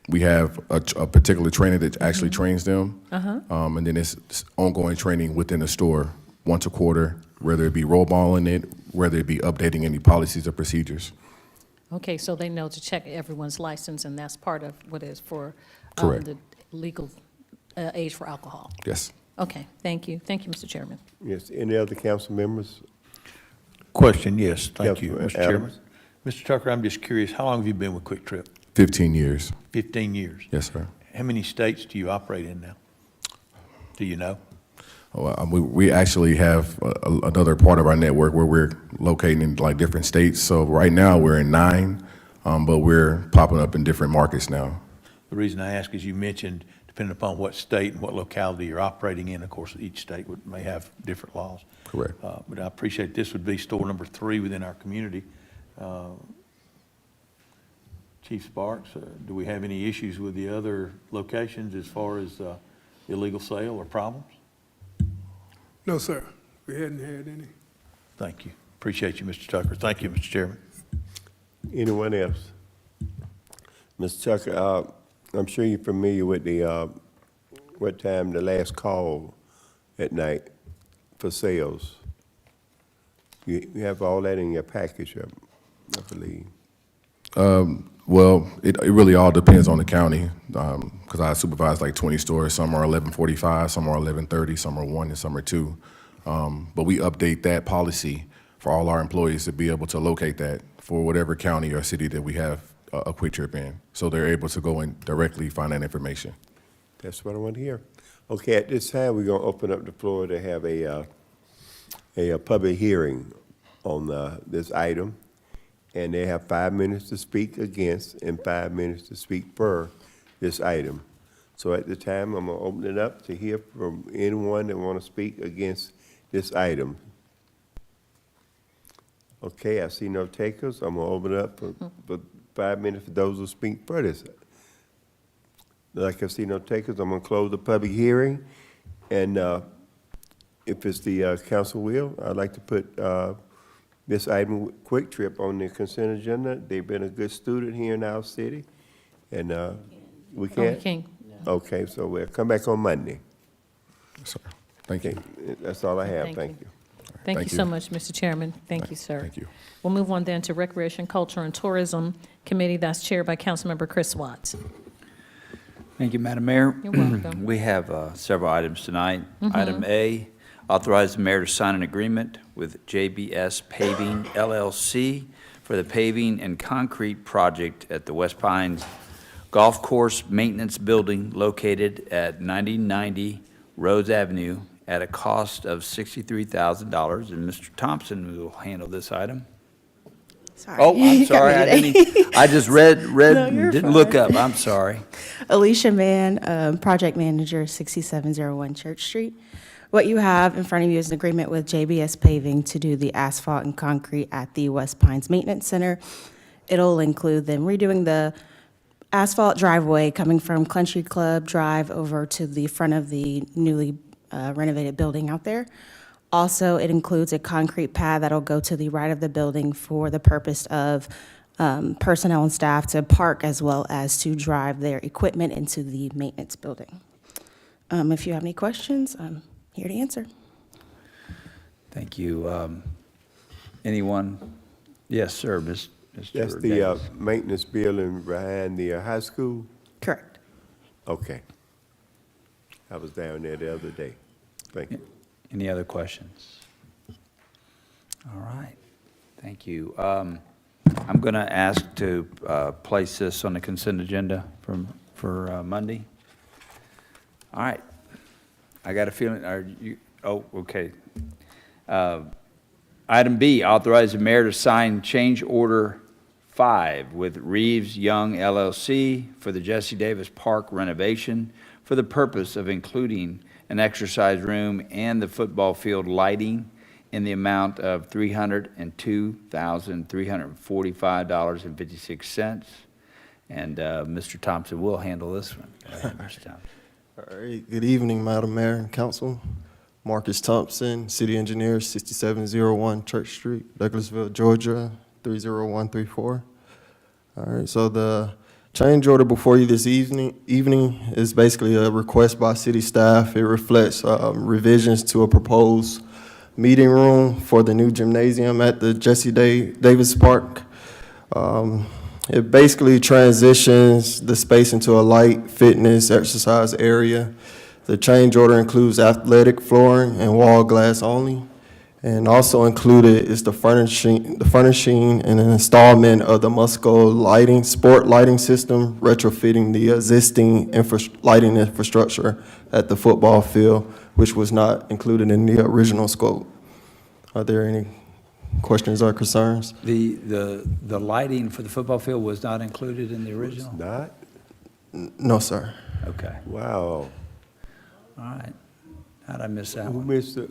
we have a particular trainer that actually trains them. And then it's ongoing training within the store, once a quarter, whether it be roll balling it, whether it be updating any policies or procedures. Okay, so they know to check everyone's license, and that's part of what is for Correct. the legal age for alcohol. Yes. Okay, thank you. Thank you, Mr. Chairman. Yes, any other council members? Question, yes, thank you, Councilman Mr. Chairman. Adams. Mr. Tucker, I'm just curious, how long have you been with Quick Trip? 15 years. 15 years? Yes, sir. How many states do you operate in now? Do you know? We actually have another part of our network where we're located in like different states. So right now we're in 9, but we're popping up in different markets now. The reason I ask is you mentioned, depending upon what state and what locality you're operating in, of course, each state may have different laws. Correct. But I appreciate this would be store number 3 within our community. Chief Sparks, do we have any issues with the other locations as far as illegal sale or problems? No, sir. We hadn't had any. Thank you. Appreciate you, Mr. Tucker. Thank you, Mr. Chairman. Anyone else? Mr. Tucker, I'm sure you're familiar with the, what time the last call at night for sales. You have all that in your package, I believe. Well, it really all depends on the county, because I supervise like 20 stores. Some are 11:45, some are 11:30, some are 1, and some are 2. But we update that policy for all our employees to be able to locate that for whatever county or city that we have a Quick Trip in. So they're able to go and directly find that information. That's what I want to hear. Okay, at this time, we're going to open up the floor to have a public hearing on this item. And they have 5 minutes to speak against and 5 minutes to speak for this item. So at the time, I'm gonna open it up to hear from anyone that want to speak against this item. Okay, I see no takers. I'm gonna open it up for 5 minutes for those who speak for this. Like I see no takers, I'm gonna close the public hearing. And if it's the council will, I'd like to put this item, Quick Trip, on the consent agenda. They've been a good student here in our city, and we can't? we can't. Okay, so we'll come back on Monday. Yes, sir. Thank you. That's all I have, Thank thank you. you. Thank you Thank so you. much, Mr. Chairman. Thank you, sir. Thank you. We'll move on then to Recreation, Culture, and Tourism Committee. That's chaired by Councilmember Chris Watts. Thank you, Madam Mayor. You're welcome. We have several items tonight. Mhm. Item A, authorize the mayor to sign an agreement with JBS Paving LLC for the paving and concrete project at the West Pines Golf Course Maintenance Building located at 9090 Rhodes Avenue at a cost of $63,000. And Mr. Thompson will handle this item. Sorry. Oh, I'm sorry, I didn't, I just read, No, you're didn't look fine. up, I'm sorry. Alicia Mann, Project Manager, 6701 Church Street. What you have in front of you is an agreement with JBS Paving to do the asphalt and concrete at the West Pines Maintenance Center. It'll include them redoing the asphalt driveway coming from Country Club Drive over to the front of the newly renovated building out there. Also, it includes a concrete pad that'll go to the right of the building for the purpose of personnel and staff to park as well as to drive their equipment into the maintenance building. If you have any questions, I'm here to answer. Thank you. Anyone? Yes, sir, Mr. That's the Davis. maintenance building behind the high school? Correct. Okay. I was down there the other day. Thank you. Any other questions? All right, thank you. I'm going to ask to place this on the consent agenda for Monday. All right. I got a feeling, okay. Item B, authorize the mayor to sign change order 5 with Reeves Young LLC for the Jesse Davis Park renovation for the purpose of including an exercise room and the football field lighting in the amount of $302,345.56. And Mr. Thompson will handle this one. Go ahead, Mr. Thompson. All right, good evening, Madam Mayor and Council. Marcus Thompson, City Engineer, 6701 Church Street, Douglasville, Georgia, 30134. All right, so the change order before you this evening is basically a request by city staff. It reflects revisions to a proposed meeting room for the new gymnasium at the Jesse Davis Park. It basically transitions the space into a light fitness exercise area. The change order includes athletic flooring and wall glass only. And also included is the furnishing and an installment of the Musco sport lighting system, retrofitting the existing lighting infrastructure at the football field, which was not included in the original scope. Are there any questions or concerns? The lighting for the football field was not included in the original? Not? No, sir. Okay. Wow. All right. How'd I miss that Who one? missed that?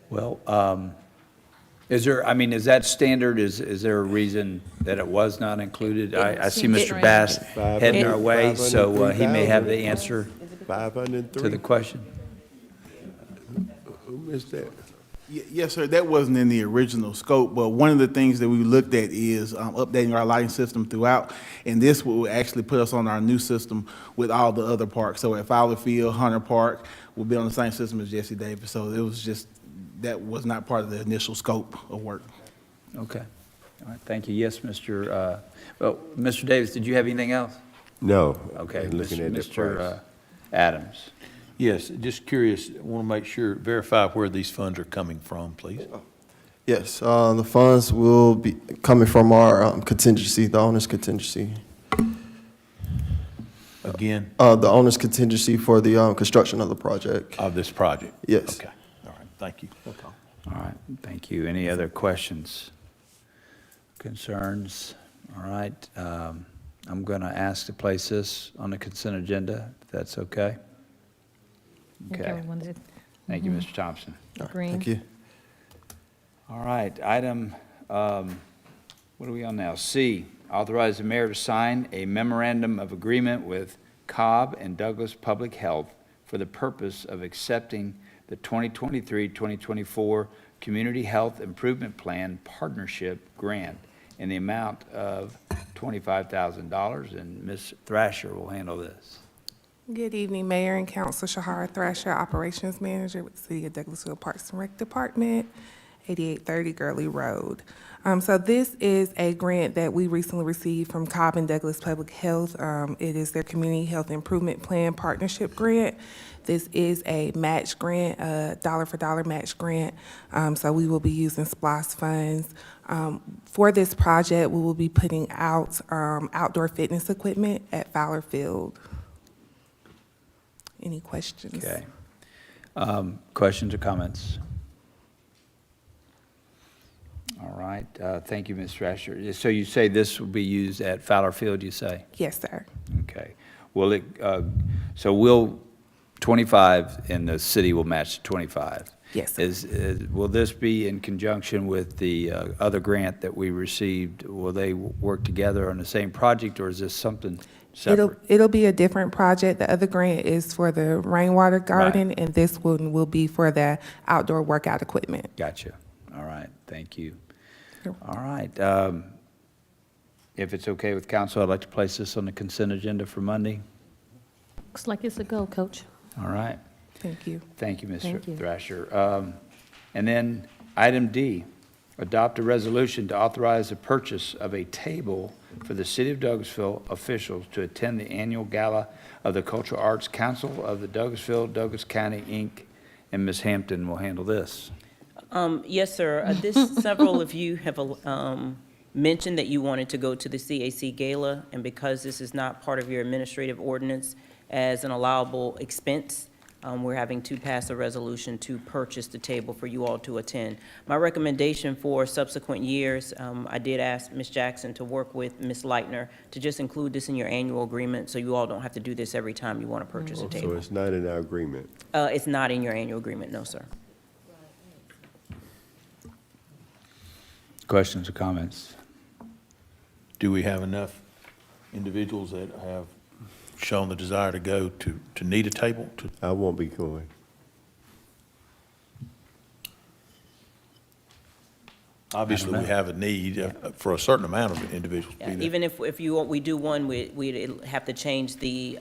Well, is that standard? Is there a reason that it was not included? I see Mr. Bass heading our way, so he may have the answer 503. to the question. Who missed that? Yes, sir, that wasn't in the original scope, but one of the things that we looked at is updating our lighting system throughout, and this will actually put us on our new system with all the other parks. So at Fowler Field, Hunter Park, we'll be on the same system as Jesse Davis, so it was just, that was not part of the initial scope of work. Okay. All right, thank you. Yes, Mr. Davis, did you have anything else? No. Okay, Looking at the Mr. price. Adams. Yes, just curious, want to make sure, verify where these funds are coming from, please. Yes, the funds will be coming from our contingency, the owner's contingency. Again? The owner's contingency for the construction of the project. Of this project? Yes. Okay, all right, thank you. All right, thank you. Any other questions, concerns? All right, I'm going to ask to place this on the consent agenda, if that's okay. Okay. Everyone did. Thank you, Mr. Thompson. Green. Thank you. All right, item, what are we on now? C, authorize the mayor to sign a memorandum of agreement with Cobb and Douglas Public Health for the purpose of accepting the 2023-2024 Community Health Improvement Plan Partnership Grant in the amount of $25,000, and Ms. Thrasher will handle this. Good evening, Mayor and Council. Shahara Thrasher, Operations Manager with the City of Douglasville Parks and Rec Department, 8830 Gurley Road. So this is a grant that we recently received from Cobb and Douglas Public Health. It is their Community Health Improvement Plan Partnership Grant. This is a match grant, a dollar-for-dollar match grant. So we will be using SPLOST funds. For this project, we will be putting out outdoor fitness equipment at Fowler Field. Any questions? Okay. Questions or comments? All right. Thank you, Ms. Thrasher. So you say this will be used at Fowler Field, you say? Yes, sir. Okay. Will it, so we'll, 25, and the city will match 25? Yes, sir. Will this be in conjunction with the other grant that we received? Will they work together on the same project, or is this something separate? It'll be a different project. The other grant is for the rainwater garden, and this one will be for the outdoor workout equipment. Gotcha. All right, thank you. You're All right. If it's okay with council, I'd like to place this on the consent agenda for Monday. Looks like it's a go, Coach. All right. Thank you. Thank you, Thank Mr. you. Thrasher. And then item D, adopt a resolution to authorize the purchase of a table for the City of Douglasville officials to attend the annual gala of the Cultural Arts Council of the Douglasville, Douglas County, Inc., and Ms. Hampton will handle this. Yes, sir. Several of you have mentioned that you wanted to go to the CAC Gala, and because this is not part of your administrative ordinance as an allowable expense, we're having to pass a resolution to purchase the table for you all to attend. My recommendation for subsequent years, I did ask Ms. Jackson to work with Ms. Leitner to just include this in your annual agreement, so you all don't have to do this every time you want to purchase a So table. it's not in our agreement. It's not in your annual agreement, no, sir. Questions or comments? Do we have enough individuals that have shown the desire to go to need a table? I won't be going. Obviously, we have a need for a certain amount of individuals to Yeah, be there. even if we do one, we'd have to change the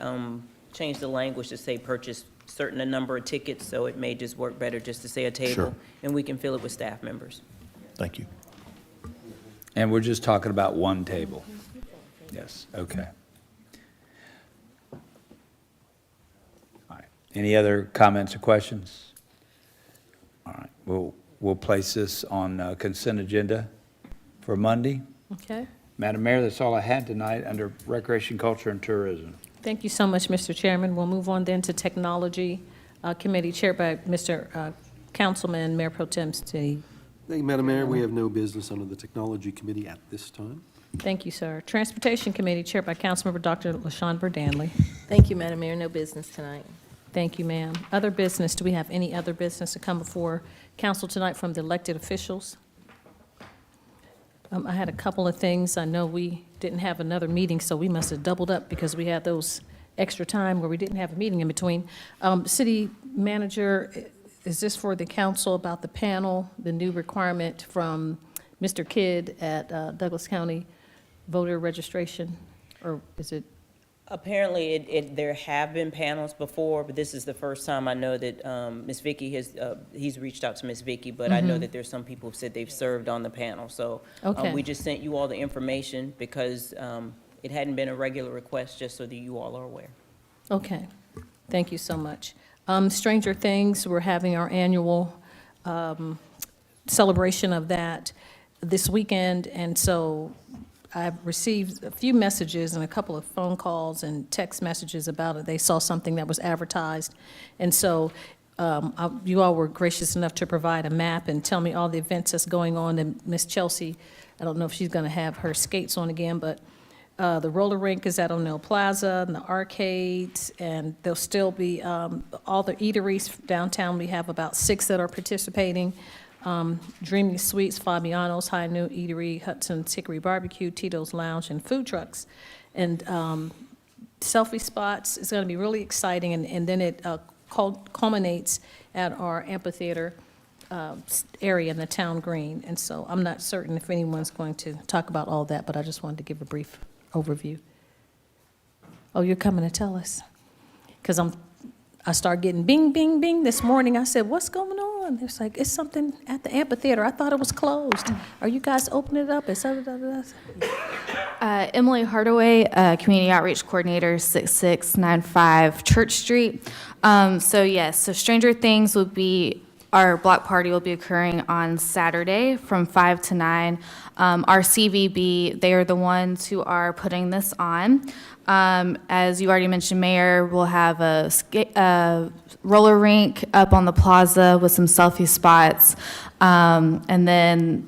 language to say purchase certain number of tickets, so it may just work better just to say a table. Sure. And we can fill it with staff members. Thank you. And we're just talking about one table? Yes, okay. All right. Any other comments or questions? All right, we'll place this on consent agenda for Monday. Okay. Madam Mayor, that's all I had tonight under Recreation, Culture, and Tourism. Thank you so much, Mr. Chairman. We'll move on then to Technology Committee chaired by Mr. Councilman Mayor Pro Tem Steve. Thank you, Madam Mayor. We have no business under the Technology Committee at this time. Thank you, sir. Transportation Committee chaired by Councilmember Dr. LaShawn Verdanley. Thank you, Madam Mayor. No business tonight. Thank you, ma'am. Other business, do we have any other business to come before council tonight from the elected officials? I had a couple of things. I know we didn't have another meeting, so we must have doubled up because we had those extra time where we didn't have a meeting in between. City Manager, is this for the council about the panel, the new requirement from Mr. Kidd at Douglas County voter registration? Or is it? Apparently, there have been panels before, but this is the first time I know that Ms. Vicky he's reached out to Ms. Vicky, but I know that there's some people who've said they've served on the panel. So Okay. we just sent you all the information because it hadn't been a regular request, just so that you all are aware. Okay, thank you so much. Stranger Things, we're having our annual celebration of that this weekend, and so I've received a few messages and a couple of phone calls and text messages about it. They saw something that was advertised, and so you all were gracious enough to provide a map and tell me all the events that's going on. And Miss Chelsea, I don't know if she's going to have her skates on again, but the roller rink is at O'Neill Plaza, and the arcades, and there'll still be all the eateries downtown. We have about 6 that are participating. Dreamy Sweets, Fabiano's, High Noon Eatery, Hudson's Hickory Barbecue, Tito's Lounge, and food trucks. And selfie spots is going to be really exciting, and then it culminates at our amphitheater area in the town green. And so I'm not certain if anyone's going to talk about all that, but I just wanted to give a brief overview. Oh, you're coming to tell us? Because I started getting bing, bing, bing this morning. I said, what's going on? It's like, it's something at the amphitheater. I thought it was closed. Are you guys opening it up? Emily Hardaway, Community Outreach Coordinator, 6695 Church Street. So Stranger Things will be, our block party will be occurring on Saturday from 5 to 9. Our CVB, they are the ones who are putting this on. As you already mentioned, Mayor, we'll have a roller rink up on the plaza with some selfie spots. And then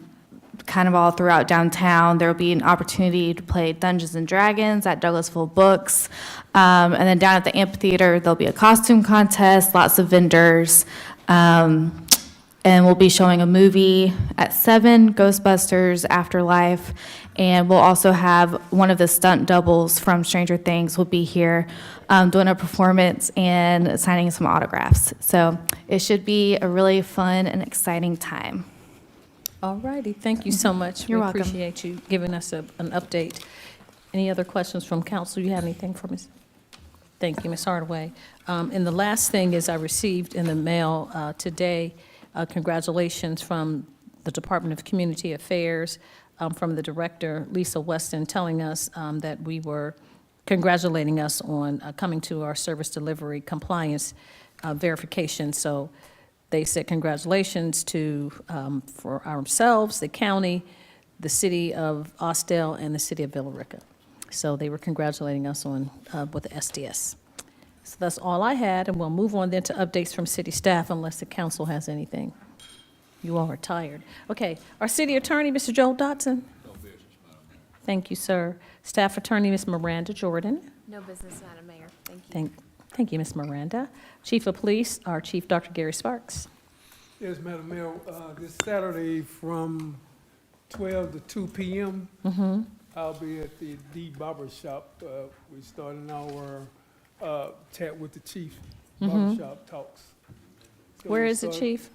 kind of all throughout downtown. There will be an opportunity to play Dungeons and Dragons at Douglasville Books. And then down at the amphitheater, there'll be a costume contest, lots of vendors. And we'll be showing a movie at 7, Ghostbusters Afterlife. And we'll also have one of the stunt doubles from Stranger Things will be here doing a performance and signing some autographs. So it should be a really fun and exciting time. All righty, thank you so much. You're We welcome. appreciate you giving us an update. Any other questions from council? You have anything for Ms.? Thank you, Ms. Hardaway. And the last thing is I received in the mail today, congratulations from the Department of Community Affairs, from the director, Lisa Weston, telling us that we were congratulating us on coming to our service delivery compliance verification. So they said congratulations to, for ourselves, the county, the city of Austell, and the city of Villa Rica. So they were congratulating us on, with the SDS. So that's all I had, and we'll move on then to updates from city staff unless the council has anything. You all are tired. Okay, our city attorney, Mr. Joel Dotson. No business, Madam Mayor. Thank you, sir. Staff attorney, Ms. Miranda Jordan. No business, Madam Mayor. Thank you. Thank you, Ms. Miranda. Chief of Police, our Chief, Dr. Gary Sparks. Yes, Madam Mayor, this Saturday from 12 to 2 p.m., I'll be at the D Barber Shop. We're starting our chat with the chief, barbershop talks. So Where we is it, start- Chief?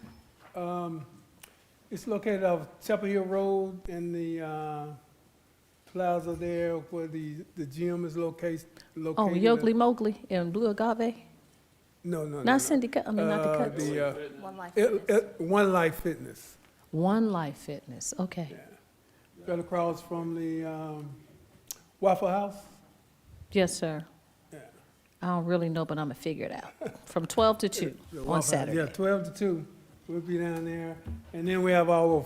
It's located off Chapel Hill Road in the plaza there where the gym is located. Oh, Yogli Mowgli in Blue Agave? No, no, no. Not Cindy Cut, I mean, not the Cuts. One Life One Life Fitness. One Life Fitness, okay. Right across from the Waffle House. Yes, sir. Yeah. I don't really know, but I'm gonna figure it out. From 12 to 2 The on Waffle House. Saturday. Yeah, 12 to 2. We'll be down there. And then we have our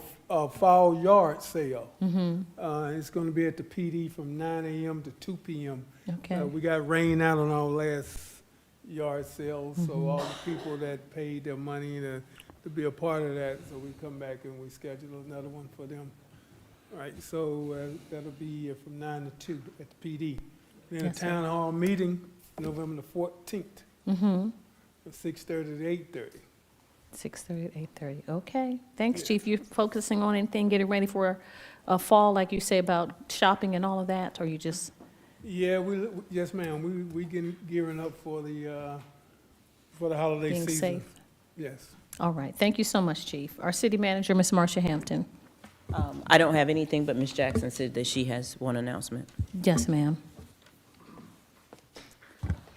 fall yard sale. It's going to be at the PD from 9 a.m. to 2 p.m. Okay. We got rain out on our last yard sale, so all the people that paid their money to be a part of that, so we come back and we schedule another one for them. All right, so that'll be from 9 to 2 at the PD. Then Yes, a sir. town hall meeting, November the 14th, from 6:30 to 8:30. 6:30 to 8:30, okay. Thanks, Chief. You focusing on anything, getting ready for a fall, like you say about shopping and all of that, or you just? Yeah, yes, ma'am. We gearing up for the holiday Being season. safe. Yes. All right, thank you so much, Chief. Our city manager, Ms. Marcia Hampton. I don't have anything, but Ms. Jackson said that she has one announcement. Yes, ma'am.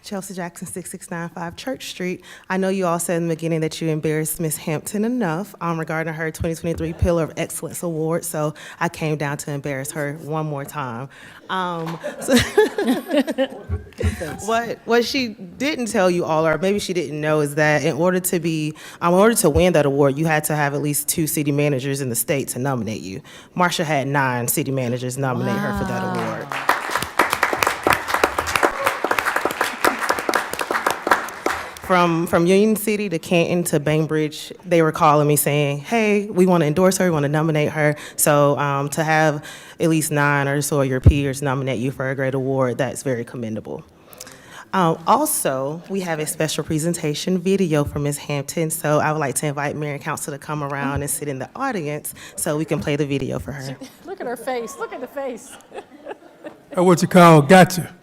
Chelsea Jackson, 6695 Church Street. I know you all said in the beginning that you embarrassed Ms. Hampton enough regarding her 2023 Pillar of Excellence Award, so I came down to embarrass her one more time. What she didn't tell you all, or maybe she didn't know, is that in order to win that award, you had to have at least 2 city managers in the state to nominate you. Marcia had 9 city managers nominate her for that award. From Union City to Canton to Bainbridge, they were calling me saying, hey, we want to endorse her, we want to nominate her. So to have at least 9 or so of your peers nominate you for a great award, that's very commendable. Also, we have a special presentation video for Ms. Hampton, so I would like to invite Mayor and Council to come around and sit in the audience so we can play the video for her. Look at her face, look at the face. What you call gotcha.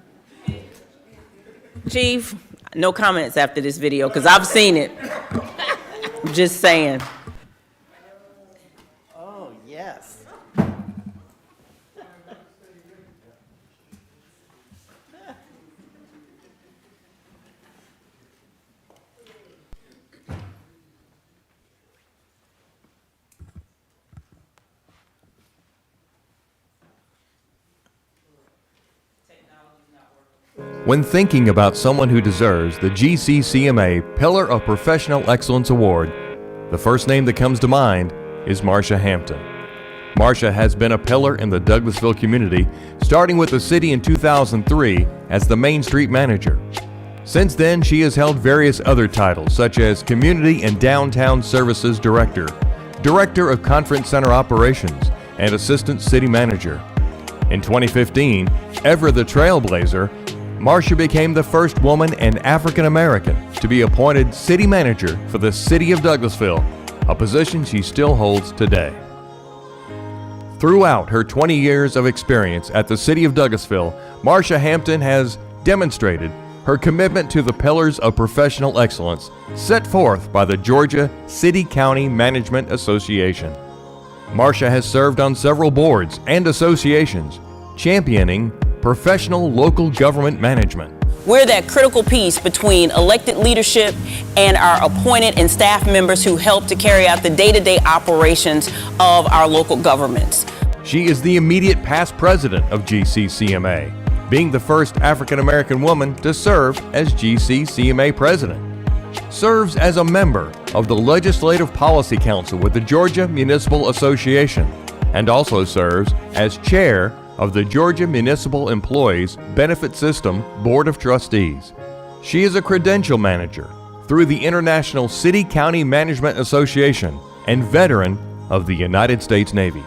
Chief, no comments after this video, because I've seen it. Just saying. Oh, yes. When thinking about someone who deserves the GCCMA Pillar of Professional Excellence Award, the first name that comes to mind is Marcia Hampton. Marcia has been a pillar in the Douglasville community, starting with the city in 2003 as the Main Street Manager. Since then, she has held various other titles such as Community and Downtown Services Director, Director of Conference Center Operations, and Assistant City Manager. In 2015, ever the trailblazer, Marcia became the first woman and African American to be appointed City Manager for the City of Douglasville, a position she still holds today. Throughout her 20 years of experience at the City of Douglasville, Marcia Hampton has demonstrated her commitment to the pillars of professional excellence set forth by the Georgia City-County Management Association. Marcia has served on several boards and associations, championing professional local government management. We're that critical piece between elected leadership and our appointed and staff members who help to carry out the day-to-day operations of our local governments. She is the immediate past president of GCCMA, being the first African American woman to serve as GCCMA president. Serves as a member of the Legislative Policy Council with the Georgia Municipal Association, and also serves as chair of the Georgia Municipal Employees Benefit System Board of Trustees. She is a credential manager through the International City-County Management Association and veteran of the United States Navy.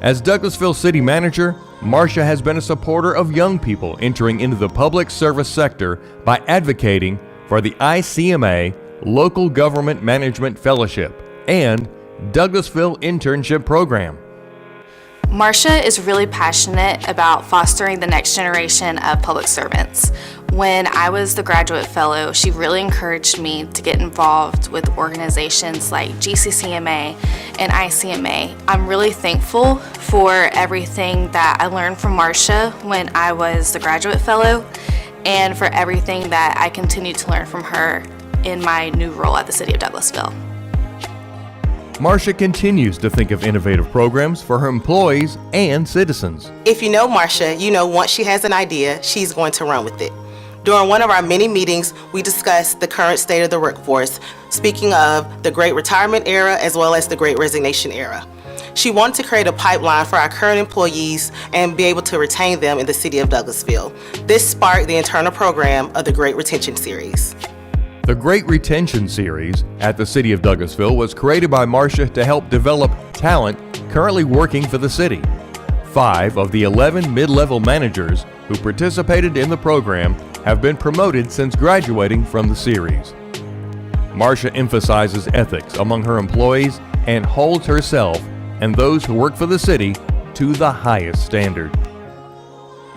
As Douglasville City Manager, Marcia has been a supporter of young people entering into the public service sector by advocating for the ICMA Local Government Management Fellowship and Douglasville Internship Program. Marcia is really passionate about fostering the next generation of public servants. When I was the graduate fellow, she really encouraged me to get involved with organizations like GCCMA and ICMA. I'm really thankful for everything that I learned from Marcia when I was the graduate fellow and for everything that I continue to learn from her in my new role at the City of Douglasville. Marcia continues to think of innovative programs for her employees and citizens. If you know Marcia, you know once she has an idea, she's going to run with it. During one of our many meetings, we discussed the current state of the workforce, speaking of the Great Retirement era as well as the Great Resignation era. She wanted to create a pipeline for our current employees and be able to retain them in the City of Douglasville. This sparked the internal program of the Great Retention Series. The Great Retention Series at the City of Douglasville was created by Marcia to help develop talent currently working for the city. 5 of the 11 mid-level managers who participated in the program have been promoted since graduating from the series. Marcia emphasizes ethics among her employees and holds herself and those who work for the city to the highest standard.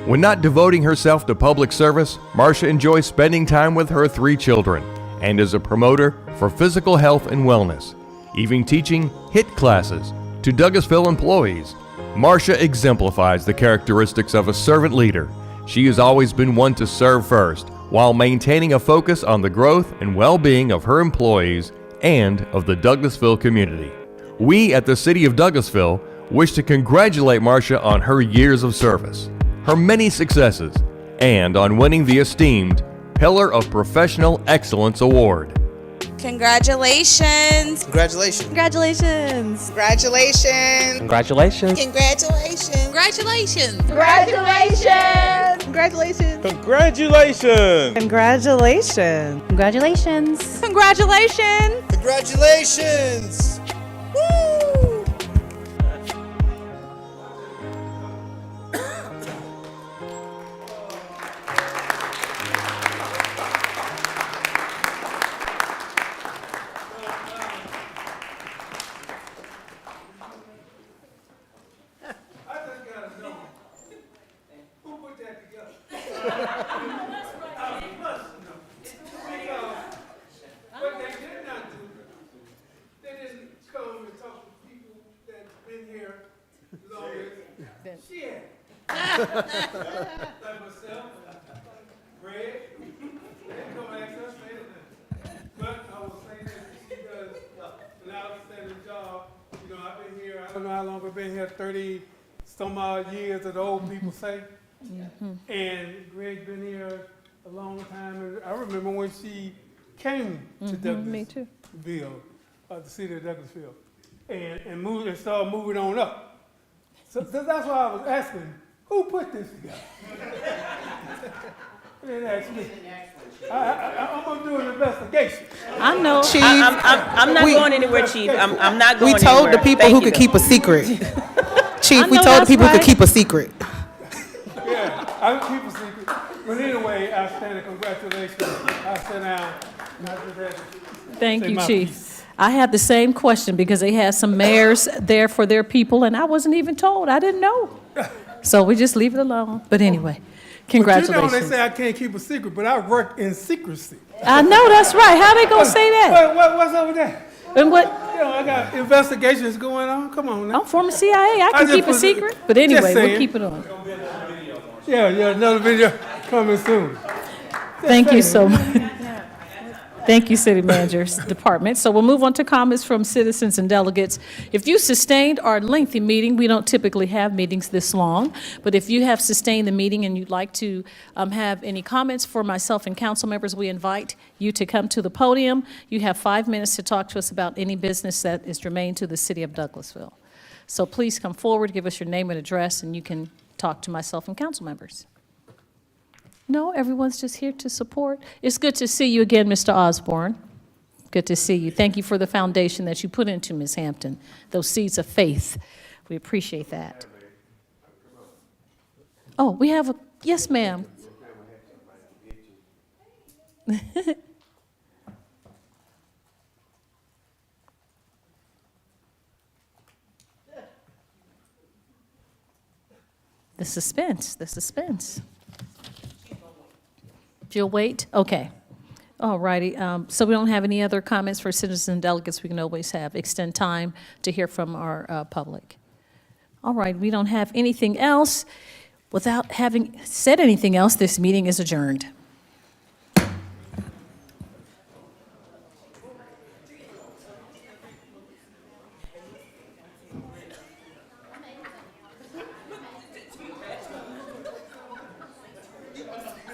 When not devoting herself to public service, Marcia enjoys spending time with her 3 children and is a promoter for physical health and wellness, even teaching HIT classes to Douglasville employees. Marcia exemplifies the characteristics of a servant leader. She has always been one to serve first, while maintaining a focus on the growth and well-being of her employees and of the Douglasville community. We at the City of Douglasville wish to congratulate Marcia on her years of service, her many successes, and on winning the esteemed Pillar of Professional Excellence Award. Congratulations. Congratulations. Congratulations. Congratulations. Congratulations. Congratulations. Congratulations. Congratulations. Congratulations. Congratulations. Congratulations. Congratulations. Congratulations. Congratulations. Woo! What they did not do, they didn't come and talk to people that's been here longer. Shit. Like myself, Greg, they come ask us for anything. But I will say this, she does an outstanding job. You know, I've been here, I don't know how long I've been here, 30 some odd years, as the old people say. And Greg's been here a long time. And I remember when she came to Douglasville, me too. the city of Douglasville, and moved and started moving on up. So that's why I was asking, who put this together? They didn't ask me. I'm gonna do an investigation. I know. Chief, I'm not going anywhere, Chief. I'm not going We told anywhere. the people Thank who you, could though. keep a secret. Chief, I we know told the that's people right. to keep a secret. Yeah, I would keep a secret. But anyway, outstanding, congratulations. I sit down. Thank Say you, my Chief. piece. I had the same question because they had some mayors there for their people, and I wasn't even told. I didn't know. So we just leave it alone. But anyway, But you know, congratulations. they say I can't keep a secret, but I work in secrecy. I know, that's right. How they gonna say that? What's up with that? And what? You know, I got investigations going on. Come on now. I'm former CIA. I can just keep a was- secret. But just anyway, we'll saying. keep it on. Yeah, another video coming soon. Thank you so much. Thank you, City Manager's Department. So we'll move on to comments from citizens and delegates. If you sustained our lengthy meeting, we don't typically have meetings this long, but if you have sustained the meeting and you'd like to have any comments for myself and council members, we invite you to come to the podium. You have 5 minutes to talk to us about any business that is germane to the city of Douglasville. So please come forward, give us your name and address, and you can talk to myself and council members. No, everyone's just here to support. It's good to see you again, Mr. Osborne. Good to see you. Thank you for the foundation that you put into Ms. Hampton, those seeds of faith. We appreciate that. Oh, we have a, yes, ma'am. The suspense, the suspense. You'll wait? Okay. All righty. So we don't have any other comments for citizens and delegates. We can always extend time to hear from our public. All right, we don't have anything else. Without having said anything else, this meeting is adjourned.